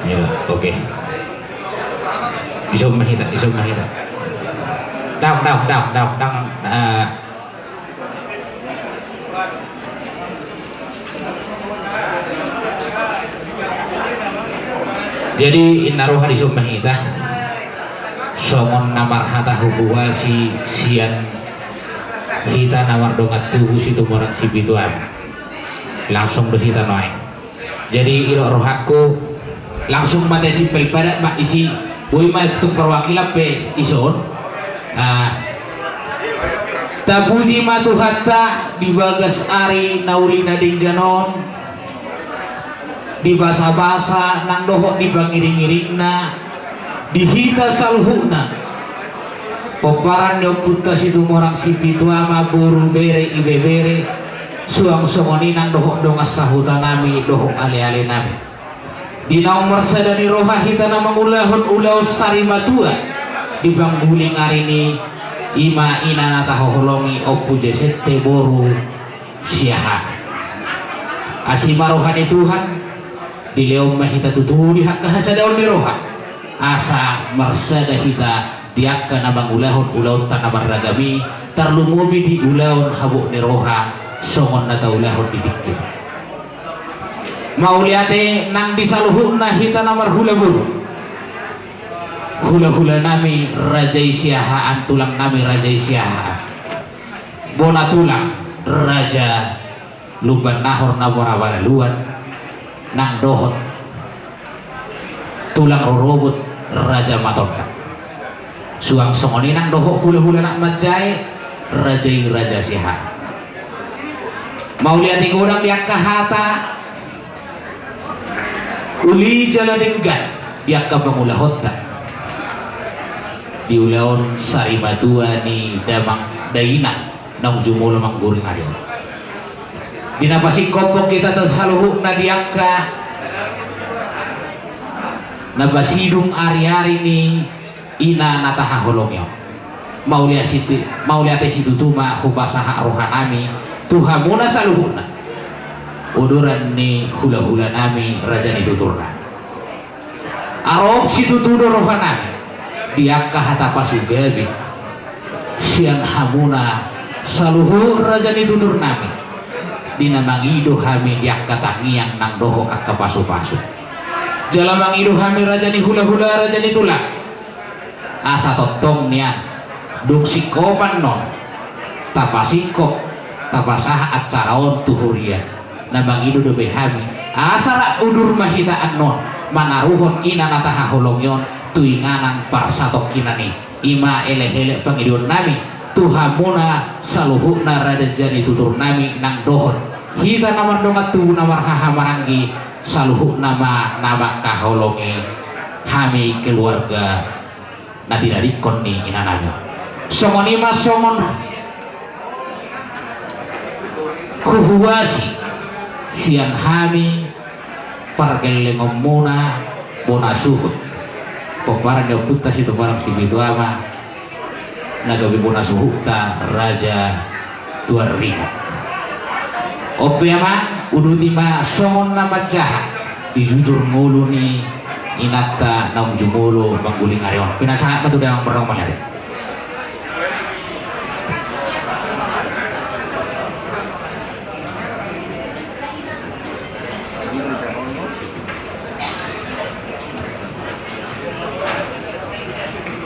Ya, oke. Isum mahita. Dang. Jadi inaruh isum mahita. Songon namar hata hubuha si sian kita namar dongat tubuh situ morak si bituan langsung berhita noai. Jadi ilo rohaku langsung mata simpel pada mak isi boy mak tung perwakilan pe ison tapuji matu hatta di bagas ari naulina dingganon di basa-basa nang dohok di bangiring-iringna dihita salhuna peparan yang putas itu orang sipi tuama buru bere ibe bere suang songoninan dohok dongas sahutan nami dohok ale-ale nami di nomor sadani roha hitana mengulahun ulau sarimatua di bangguling arini ima inana tahoholongi opu jesete boru siaha asima rohani Tuhan di leom mahita tutu di hak kahasadaon di roha asa marsada hita diakka nabang ulahon ulaun tanabar ragami tarlumubi di ulaun habuk niroha songon nata ulahon didikti mauliate nang disaluhuna hita namar hula buru hula-hula nami rajai siahaan tulang nami rajai siahaan bona tulang raja luban nahor naborawala luan nang dohot tulang rorobot raja matodang suang songoni nang dohok hula-hula nak majai rajai raja siahaan mau lihat orang dia kahata uli jalaninggan dia ka pangulahota diulaon sarimatua ni damang daina nang jumulo mangguring adio dinapasi kopok kita tas haluhuk na diaka nabasidung ari-ari ni ina nataha holongyo mau lihat situ tuma hupasaha rohanami tuhamuna saluhuna uduran ni hula-hula nami raja ni tuturna arop situ tudur rohanami diaka hata pasugabi sian hamuna saluhur raja ni tutur nami dina mangido hami diaka tangiang nang doho akka pasu-pasu jala mangido hami raja ni hula-hula raja ni tulang asa totong nian dung sikopan non tapasikop tapasaha acaraon tuhuria na mangido do hami asara udur mahitaan non manaruhon ina nataha holongyon tuinganan parsatok kinani ima ele-ele pangidon nami tuhamuna saluhuna radajani tutur nami nang dohon hita namar dongat tu namar hahamaranggi saluhu nama kaholongi hami keluarga nanti dari koni ina nami songonima songon kuhuasi sian hami pargelle ngomuna bona suhut peparan dia putas itu barang si bituama nagabi bona suhuta raja tuarrimo opiama udutima songon nama jahat dijujur ngulu ni inata naung jumulu mangguling arion pinasahat na to dalang barang malate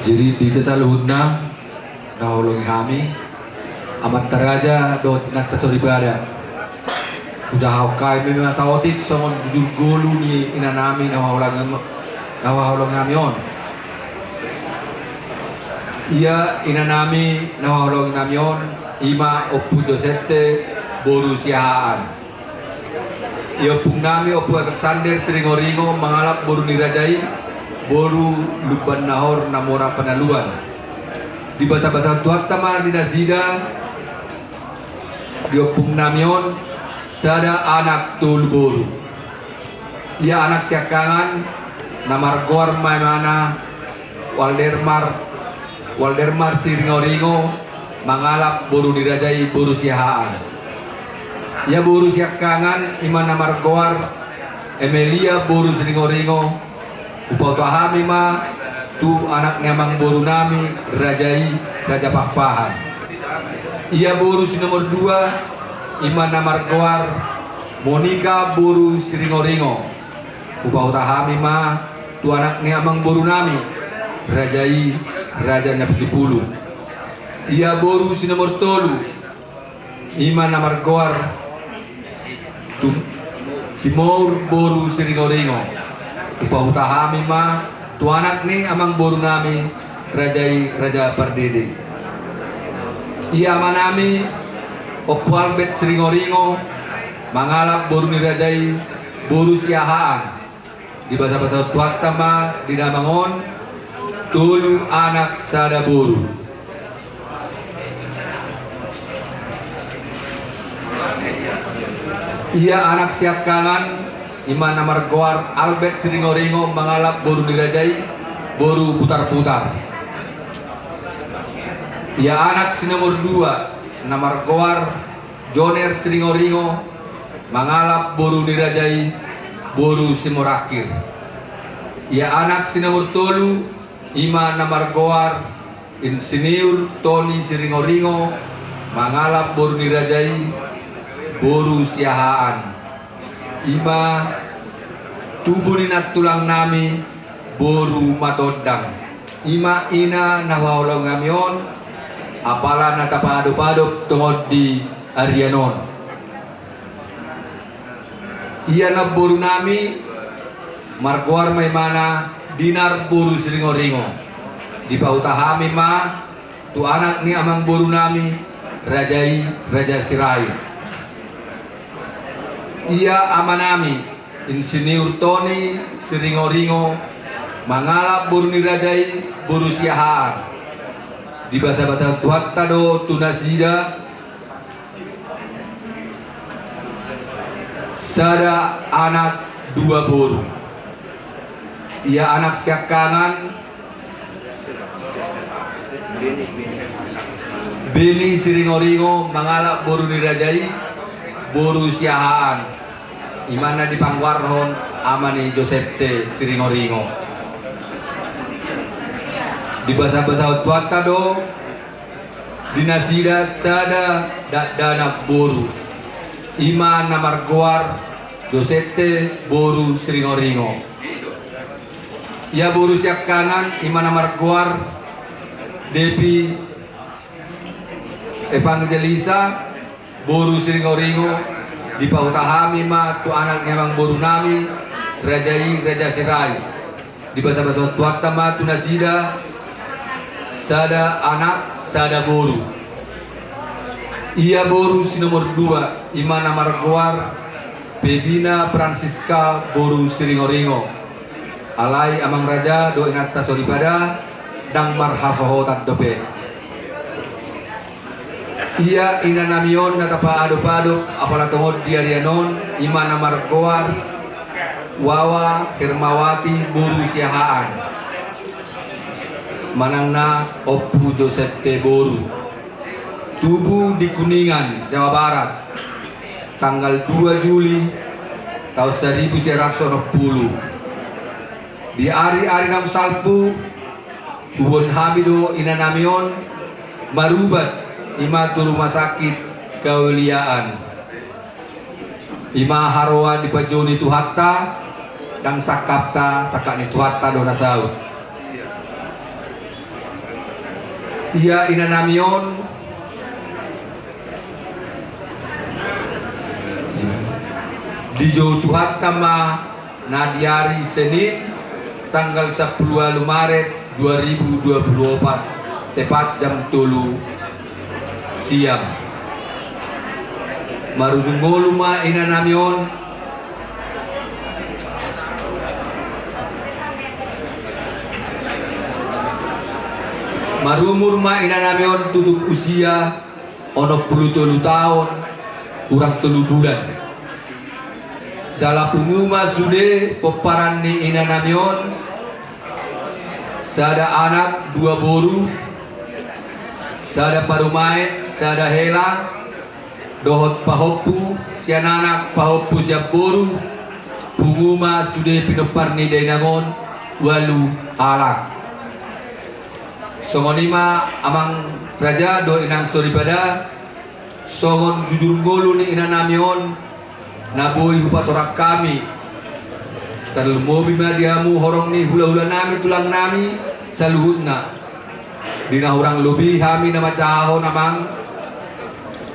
jadi di tasaluhudna nahulungi kami amat taraja dot inata soribada ujahaw kay may mga saotik songon jujur golu ni inanami nawahulungi nami on iya inanami nawahulungi nami on ima opujo sete boru siahaan iya pung nami opu Alexander seringo-ringo mangalap boru nirajai boru luban nahor namora penaluan di bahasa-bahasa tuat tamar di nasida diopung namion sada anak tul boru ia anak siakangan namar gor maimana Waldermar siringo-ringo mangalap boru dirajai boru siahaan ia boru siakangan iman namar gor Emilia boru siringo-ringo upau tahami ma tu anak nyamang boru nami rajai raja pakpahan ia boru si nomor 2 iman namar koar Monika boru siringo-ringo upau tahami ma tu anak nyamang boru nami rajai raja na 70 ia boru si nomor 3 iman namar koar Timur boru siringo-ringo upah utahami ma tu anak ni amang boru nami rajai raja pardede ia manami opu albet seringo-ringo mangalap boru ni rajai boru siahaan di bahasa-bahasa tuat tama di namangon tulu anak sada boru ia anak siap kangen iman namar goar Albert seringo-ringo mangalap boru dirajai boru putar-putar ia anak si nomor 2 namar goar Joner seringo-ringo mangalap boru dirajai boru simorakir ia anak si nomor 3 iman namar goar Insinyur Tony seringo-ringo mangalap boru dirajai boru siahaan ima tubuh ninat tulang nami boru matodang ima ina nawawlaw ngamion apala natapadop-adop tungod di Arianon. Iya na buru nami markuar may mana dinar buru siringo-ringo di pautahami ma tu anak ni amang buru nami Raja Sirai. Iya amanami Insinyur Tony siringo-ringo mangalap buru ni Rajai buru siahaan di bahasa-bahasa tuhatta do tunasida sada anak dua buru. Ia anak siakangan Beni siringo-ringo mangalap buru ni Rajai buru siahaan imana di pangwarhon amani Joseph T siringo-ringo di bahasa-bahasa tuata do dinasida sada dana buru iman namar goar Joseph T buru siringo-ringo ia buru siap kanan iman namar goar Devi Evangelisa buru siringo-ringo di pautahami ma tu anak nyamang buru nami Raja Sirai di bahasa-bahasa tuata ma tu nasida sada anak sada buru. Ia buru si nomor 2 imana margoar Bebina Francisca buru siringo-ringo alai amang raja do inata soripada dang marhasoho dope. Ia inanamion natapa adop-adop apala tungod di Arianon imana margoar Wawa Hermawati buru siahaan manangna Opu Joseph T buru tubuh di Kuningan Jawa Barat tanggal 2 Juli tahun 1910 di ari-ari nam salpu Uwon Hamido inanamion marubat ima tu rumah sakit keuliaan ima haroa di pajoni tuhatta dan sakapta sakani tuhatta dona saud ia inanamion di jauh tuhatta ma nadiari Senin tanggal 10 Maret 2024 tepat jam 3 siang marujung ma inanamion marumur ma inanamion tutup usia ono 33 tahun kurang 3 bulan jala punguma sude peparan ni inanamion sada anak 2 boru sada parumain sada hela dohot pahopu siananak pahopu siap boru punguma sude pinoparni dainangon walu alak songonima amang raja do inang soripada songon jujur golu ni inanamion naboy hupatorak kami terlemobi madiamu horong ni hula-hula nami tulang nami saluhutna dina orang lobi hami nama caho namang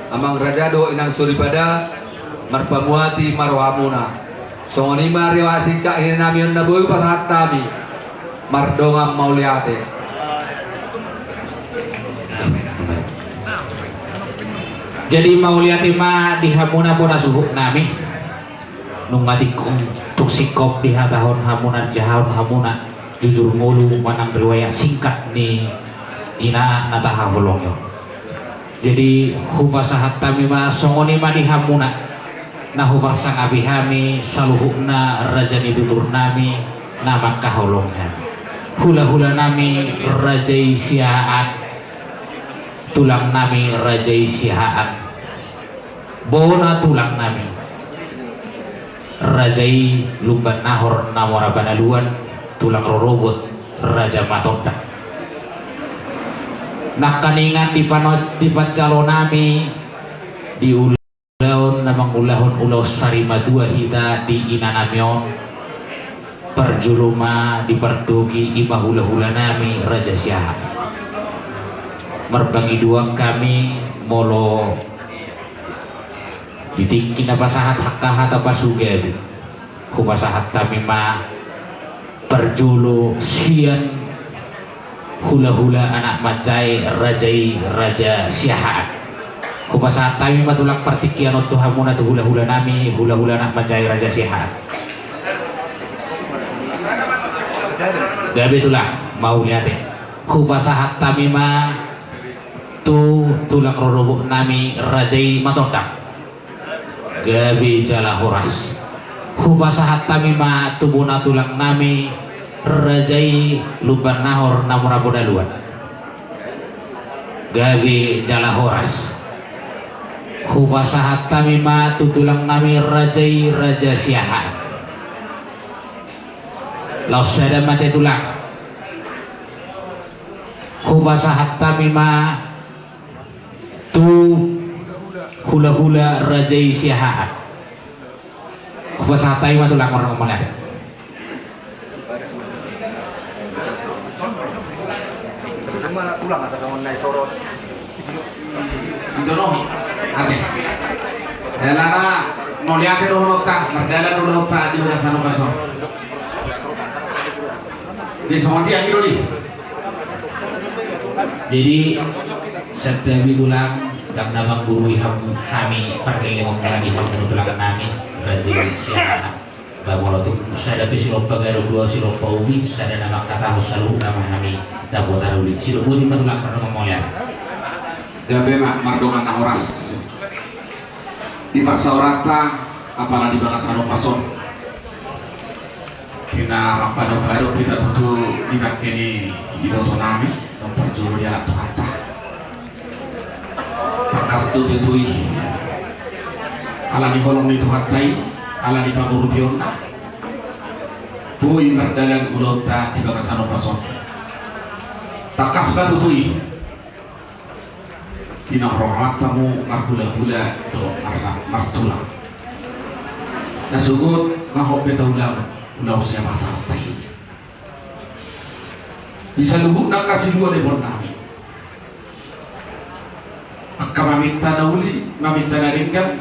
amang raja do inang soripada marpamuati marwamuna songonima rewasika inanamion naboy pasahat tami mardongam mauliate. Jadi mauliati ma dihamuna bona suhuk nami nung matikong tuksikop di hatahon hamuna jahon hamuna jujur ngulu manang riwayat singkat ni ina nataha holongyo. Jadi hupasahat tami ma songoni ma dihamuna nah huparsang abihami saluhukna raja ditutur nami nama kaholongnya hula-hula nami rajai siaan tulang nami rajai sihaan bona tulang nami rajai lumban nahor namora banaluan tulang rorobot raja matonda nakaningan di pacalo nami di ulahon namang ulahon ulah sari madua hita di inanamion perjuluma dipertugi imah hula-hula nami Raja Siaha merbangi dua kami molo ditingkin apa sahat hakkahat apa sugebi kupasahat tamima perjulu sian hula-hula anak macai Raja Siahaan kupasahat tamima tulang pertikian otuhamuna tu hula-hula nami hula-hula anak macai Raja Siahaan gabi tulang mau lihat ya kupasahat tamima tu tulang rorobok nami Rajai Matodang gabi jala horas kupasahat tamima tubuna tulang nami Rajai Luban Nahor Namurabodaluan gabi jala horas kupasahat tamima tu tulang nami Rajai Raja Siahaan laus sada mate tulang kupasahat tamima tu hula-hula Rajai Siahaan kupasahat tamima tulang orang mana ulang atau kamu naik sorot Sintonohi ate elana mau lihat dulu tak berjalan dulu tak di mana sana pasok di semua dia gitu nih jadi setiap tulang dan nama guru kami pergi ngomong lagi sama tulang kami berarti siapa bahwa itu saya dapat silopa garu dua silopa ubi saya nama kata selalu nama kami dapat taruh di silopa di mana tulang pernah ngomong ya Jabe mak mardongan nahoras di parsaurata apalah di bangsa pason kina rapado-pado kita tentu inak kini iboto nami nomor juru dia latu kata takas tu tutui ala di holong itu hatai ala di pamurupiona pui berdalan ulota di bangsa pason takas ka tutui kina rohatamu marhula-hula do martulang nasugut mahop beta ulau siapa tahu tay bisa lubuk nak kasih dua lebon nami akka maminta nauli maminta naringkan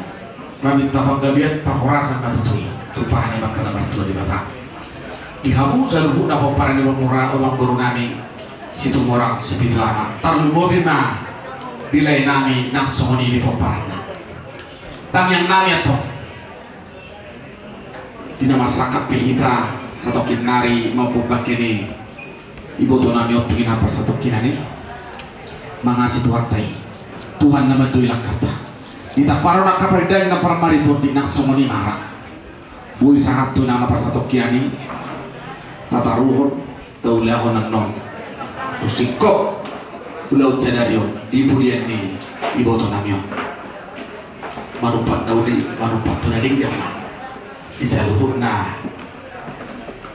maminta panggabian pakorasa matutui tupahani makana martua di bata ihamu sa lubuk na pamparan ibang mura umang guru nami situ morang sepitu lama tarlubobi ma bilay nami nang songoni di pamparan tang yang nami ato dinamasakap pihita sa tokin nari mabubak kini ibu to nami otungin apa sa tokin ani mga situatay Tuhan naman to ilang kata dita paro na kapariday na paramarito di nang sumuni mara buhay sa hapto na apa sa tokin ani tataruhon taulahon ng non usikop ulaw janaryo di pulian ni ibu to nami marupat na uli marupat to na ringgam bisa luput na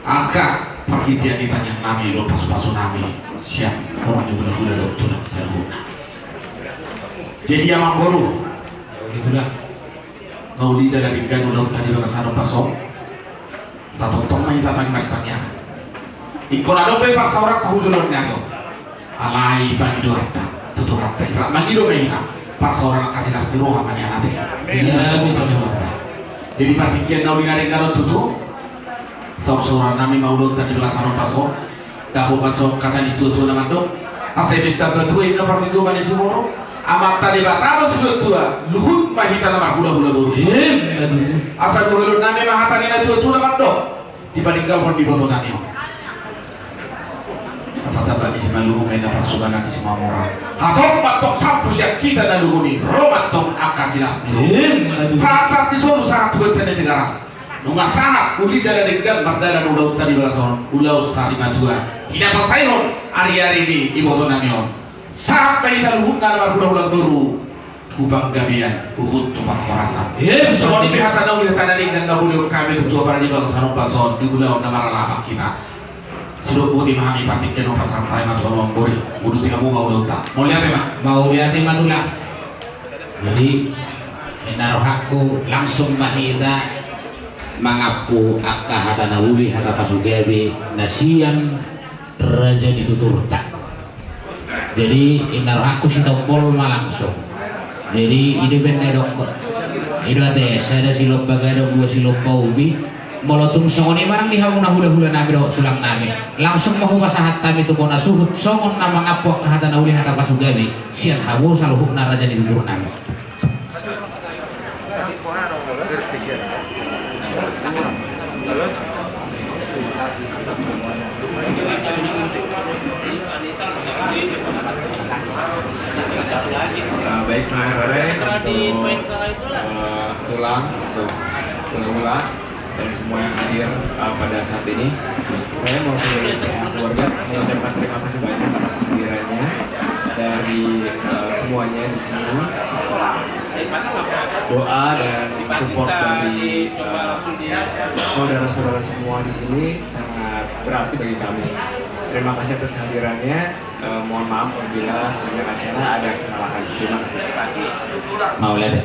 akak perhatian ditanya nami lo pasu-pasu nami siap orang yang udah dokter seruna jadi yang guru itulah mau dijadikan udah tadi bahasa pasok satu tong main datang mastanya ikon ada pe paksa orang tahu dulu nyago alai bagi doa tutup hati mandi do main paksa orang kasih nasi roha mana nanti iya betul jadi patikian nauli nade kalau tutu sausura nami maulud tadi belasaro paso dahu paso kata distutu nama dok asai bista betul ini perlu dua manis semua amat tadi batalo sudah tua luhut mahita nama hula dulu asal dulu nami mahatani na tua nama dok dibanding kau di botol nami asal dapat di semalu main dapat subanan di semua murah hatok patok sampus yang kita dan luguni romatok akasinas saat di suatu saat buat kena tegaras nunggak saat uli jalan degan berdara ulau tadi balason ulau sari matua tidak pasairon hari-hari ini ibu to namion saat main luhut nama ulau dulu kubang gabian uhut tumpah korasan semua di pihak tanah uli tanah degan dah boleh kami tutua para di balason bason di ulau nama lama kita suruh putih mahami patikin opa santai matu ngomong bori udah tiga mau tak mau lihat emang mau lihat matulah jadi menaruh aku langsung mahita mangapu akka hata nawuli hata pasugabi nasian raja dituturta. Jadi inar aku si tombol langsung. Jadi ini benar dong. Itu ada saya silop bagada dua silop paubi. Molotung songoni marang dihaguna hula-hula nabi do tulang nabi. Langsung mau pasahat kami tu kona suhut songon nama ngapok hata nawuli hata pasugabi. Sian hawo saluhuk na raja ditutur nabi. Baik, selamat sore untuk tulang dan semua yang hadir pada saat ini. Saya mau keluarga mengucapkan terima kasih banyak atas kehadirannya dari semuanya di sini. Doa dan support dari saudara-saudara semua di sini sangat berarti bagi kami. Terima kasih atas kehadirannya. Mohon maaf apabila sepanjang acara ada kesalahan. Terima kasih. Mau lihat ya?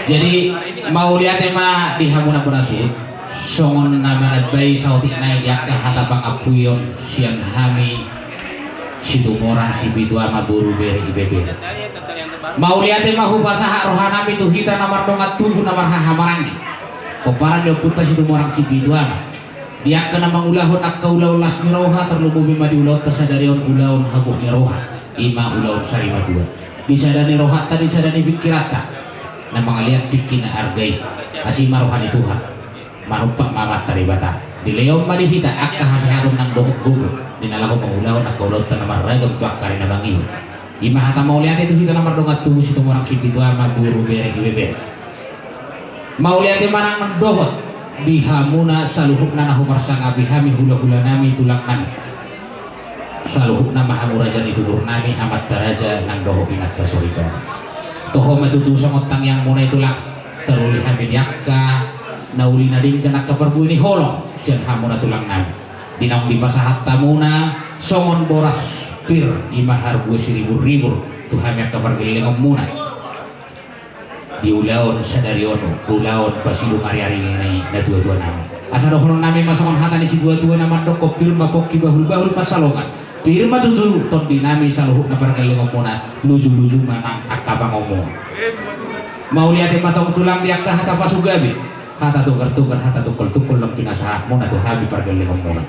Jadi mau lihat mah di hamuna berasih songon nama bayi sauti naik yakka hata pangapuyon siang hami situ morang si pitu ama buru beri ibebe. Mau lihat mah hupasaha rohana itu kita nomor dongat tujuh nomor hahamarangi. Peparan dia putas situ morang si pitu ama. Dia kena mangulahun akka ulau las niroha terlubu bima di ulau tasadarion ulaun habuh niroha ima ulaun sarima dua. Disadani rohat tadi disadani pikirata na mga lihat tikina argay asima rohani Tuhan manupak mamat tari bata di leong madihita akka hasaharum ng dohok gugo dinalaho mangulaw na kaulot na maragam tuak kari na bangiw ima hata mau lihat itu kita namar dongat tubuh situ orang sipitu ama buru bere ibebe mau lihat manang mendohot bihamuna saluhuk nanahu parsang abihami hula-hula nami tulak nami saluhukna mahamurajan ditutur nami amat daraja nang doho inat tasorita toho matutu songot yang muna itulah teruli hamid yakka nauli nading kena keperbu ini holong sian hamuna tulang nami dinaung di pasahat tamuna songon boras pir imahar gue siribur-ribur tuhan yang kepergiling muna di ulaon sadariono ulaon pasilung ari-ari ini na tua-tua nami asa dohonon nami masongon hata di si tua-tua nama doko pir mapoki bahul-bahul pasalongan pirma tutu ton dinami saluhuk na perkeling muna luju-luju manang akka ngomong mau lihat matong tulang diakka hata pasugabi hata tukar-tukar hata tukul-tukul lang pinasaha muna tu habi perkeling muna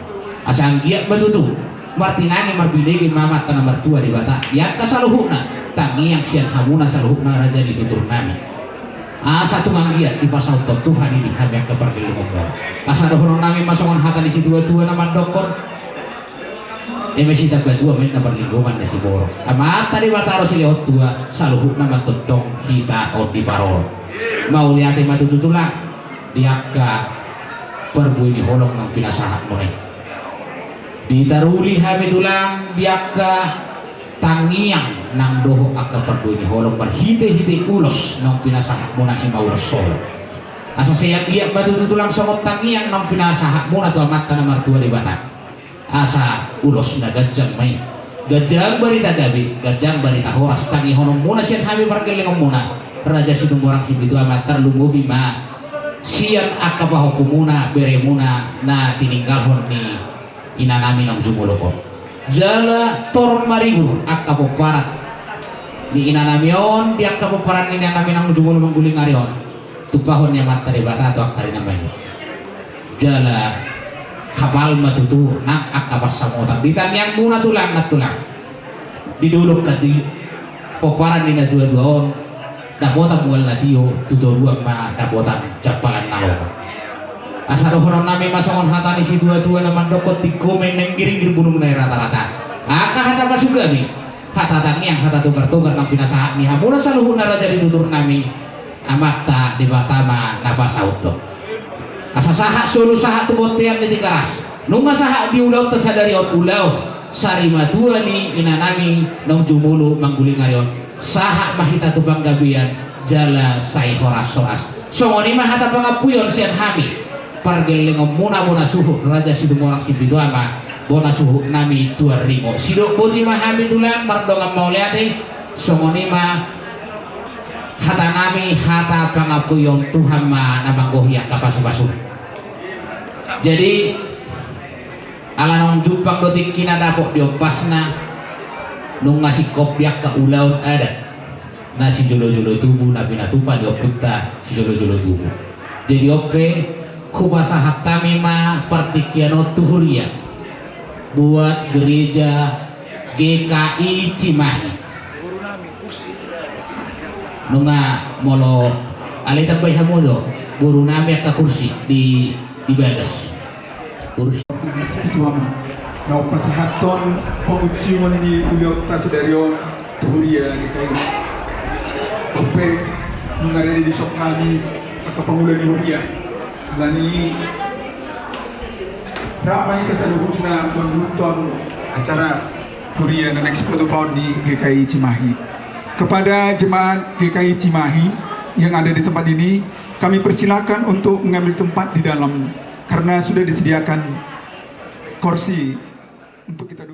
asang giat matutu martinani marbinegi mamat na mertua di bata diakka saluhuk na tangi yang sian hamuna saluhuk na raja ditutur nami asa tungang giat di pasal Tuhan ini habi yang keperkeling muna asa dohonon nami masongan hata di situ tua nama dokor emesi tabadua men na perlingkungan na si Boro amat tadi bataro si lehot tua saluhuk na matutong hita o di parol mau lihat matututulang diakka perbu ini holong ng pinasahat mo ditaruli hami tulang diakka tangiang nang doho akka perbu ini holong berhite-hite ulos ng pinasahat mo na imaulos solo asa sayang giat matututulang songot tangiang ng pinasahat mo na tu amat ka na martua di batak asa ulos na gajang may gajang barita gabi gajang barita horas tangi honong muna siyan hami parkeling muna raja situng orang sipitu amat terlumbu bima siyan akka pahopo muna bere muna na tininggalhon ni inanami ng jumuloko jala toron maribu akka poparat ni inanamion di akka poparat ni inanami ng jumulo mangguling arion tupahon niya matari bata atau akkari namanya jala hafal matutu nak akka pasamutan ditanyang muna tulang na tulang didulok kati poparan ni na dua-duaon dapotan mual na tiyo tuturuang ma dapotan capalan nalong asa dohonon nami masongon hata ni si dua-dua naman dokot tikomen neng giring-giring bunung na rata-rata akka hata pasugabi hata tangiang hata tukar-tukar ng pinasahat ni hamuna saluhun na raja ditutur nami amatta di batama napasauto asa saha solo saha tubotian di tikaras nunga saha di ulaw tasadari on ulaw sarima tua ni inanami nong jumulo mangguling arion saha mahita tubang gabian jala say horas-horas songoni mahata pangapuyon sian hami pargeling muna suhu raja sidu morang sipitu ama bona suhu nami tuar rimo sidok boti mahami tulang mardonga mau liate songoni mah hata nami hata pangapuyong Tuhan ma namagohya kapasu-pasu. Jadi ala nong jupang dotik kina dapok diopasna nung ngasih kopiak ke ulaun adat na si jolo-jolo tubuh nabi natupa dioputta si jolo-jolo tubuh. Jadi oke kubasa hatami ma partikiano tuhuria buat gereja GKI Cimahi nunga molo alita bay hamulo buru nami ka kursi di Bagas kursi Spirituama na upasahaton penguciuman di uliok tasidario tuhuria di kayu upe nungarede di sokani akapangulan di huria lani ramai kesaluhuna menuntun acara huria dan eksekutif PAUD di GKI Cimahi. Kepada jemaat GKI Cimahi yang ada di tempat ini, kami persilakan untuk mengambil tempat di dalam karena sudah disediakan kursi untuk kita duduk.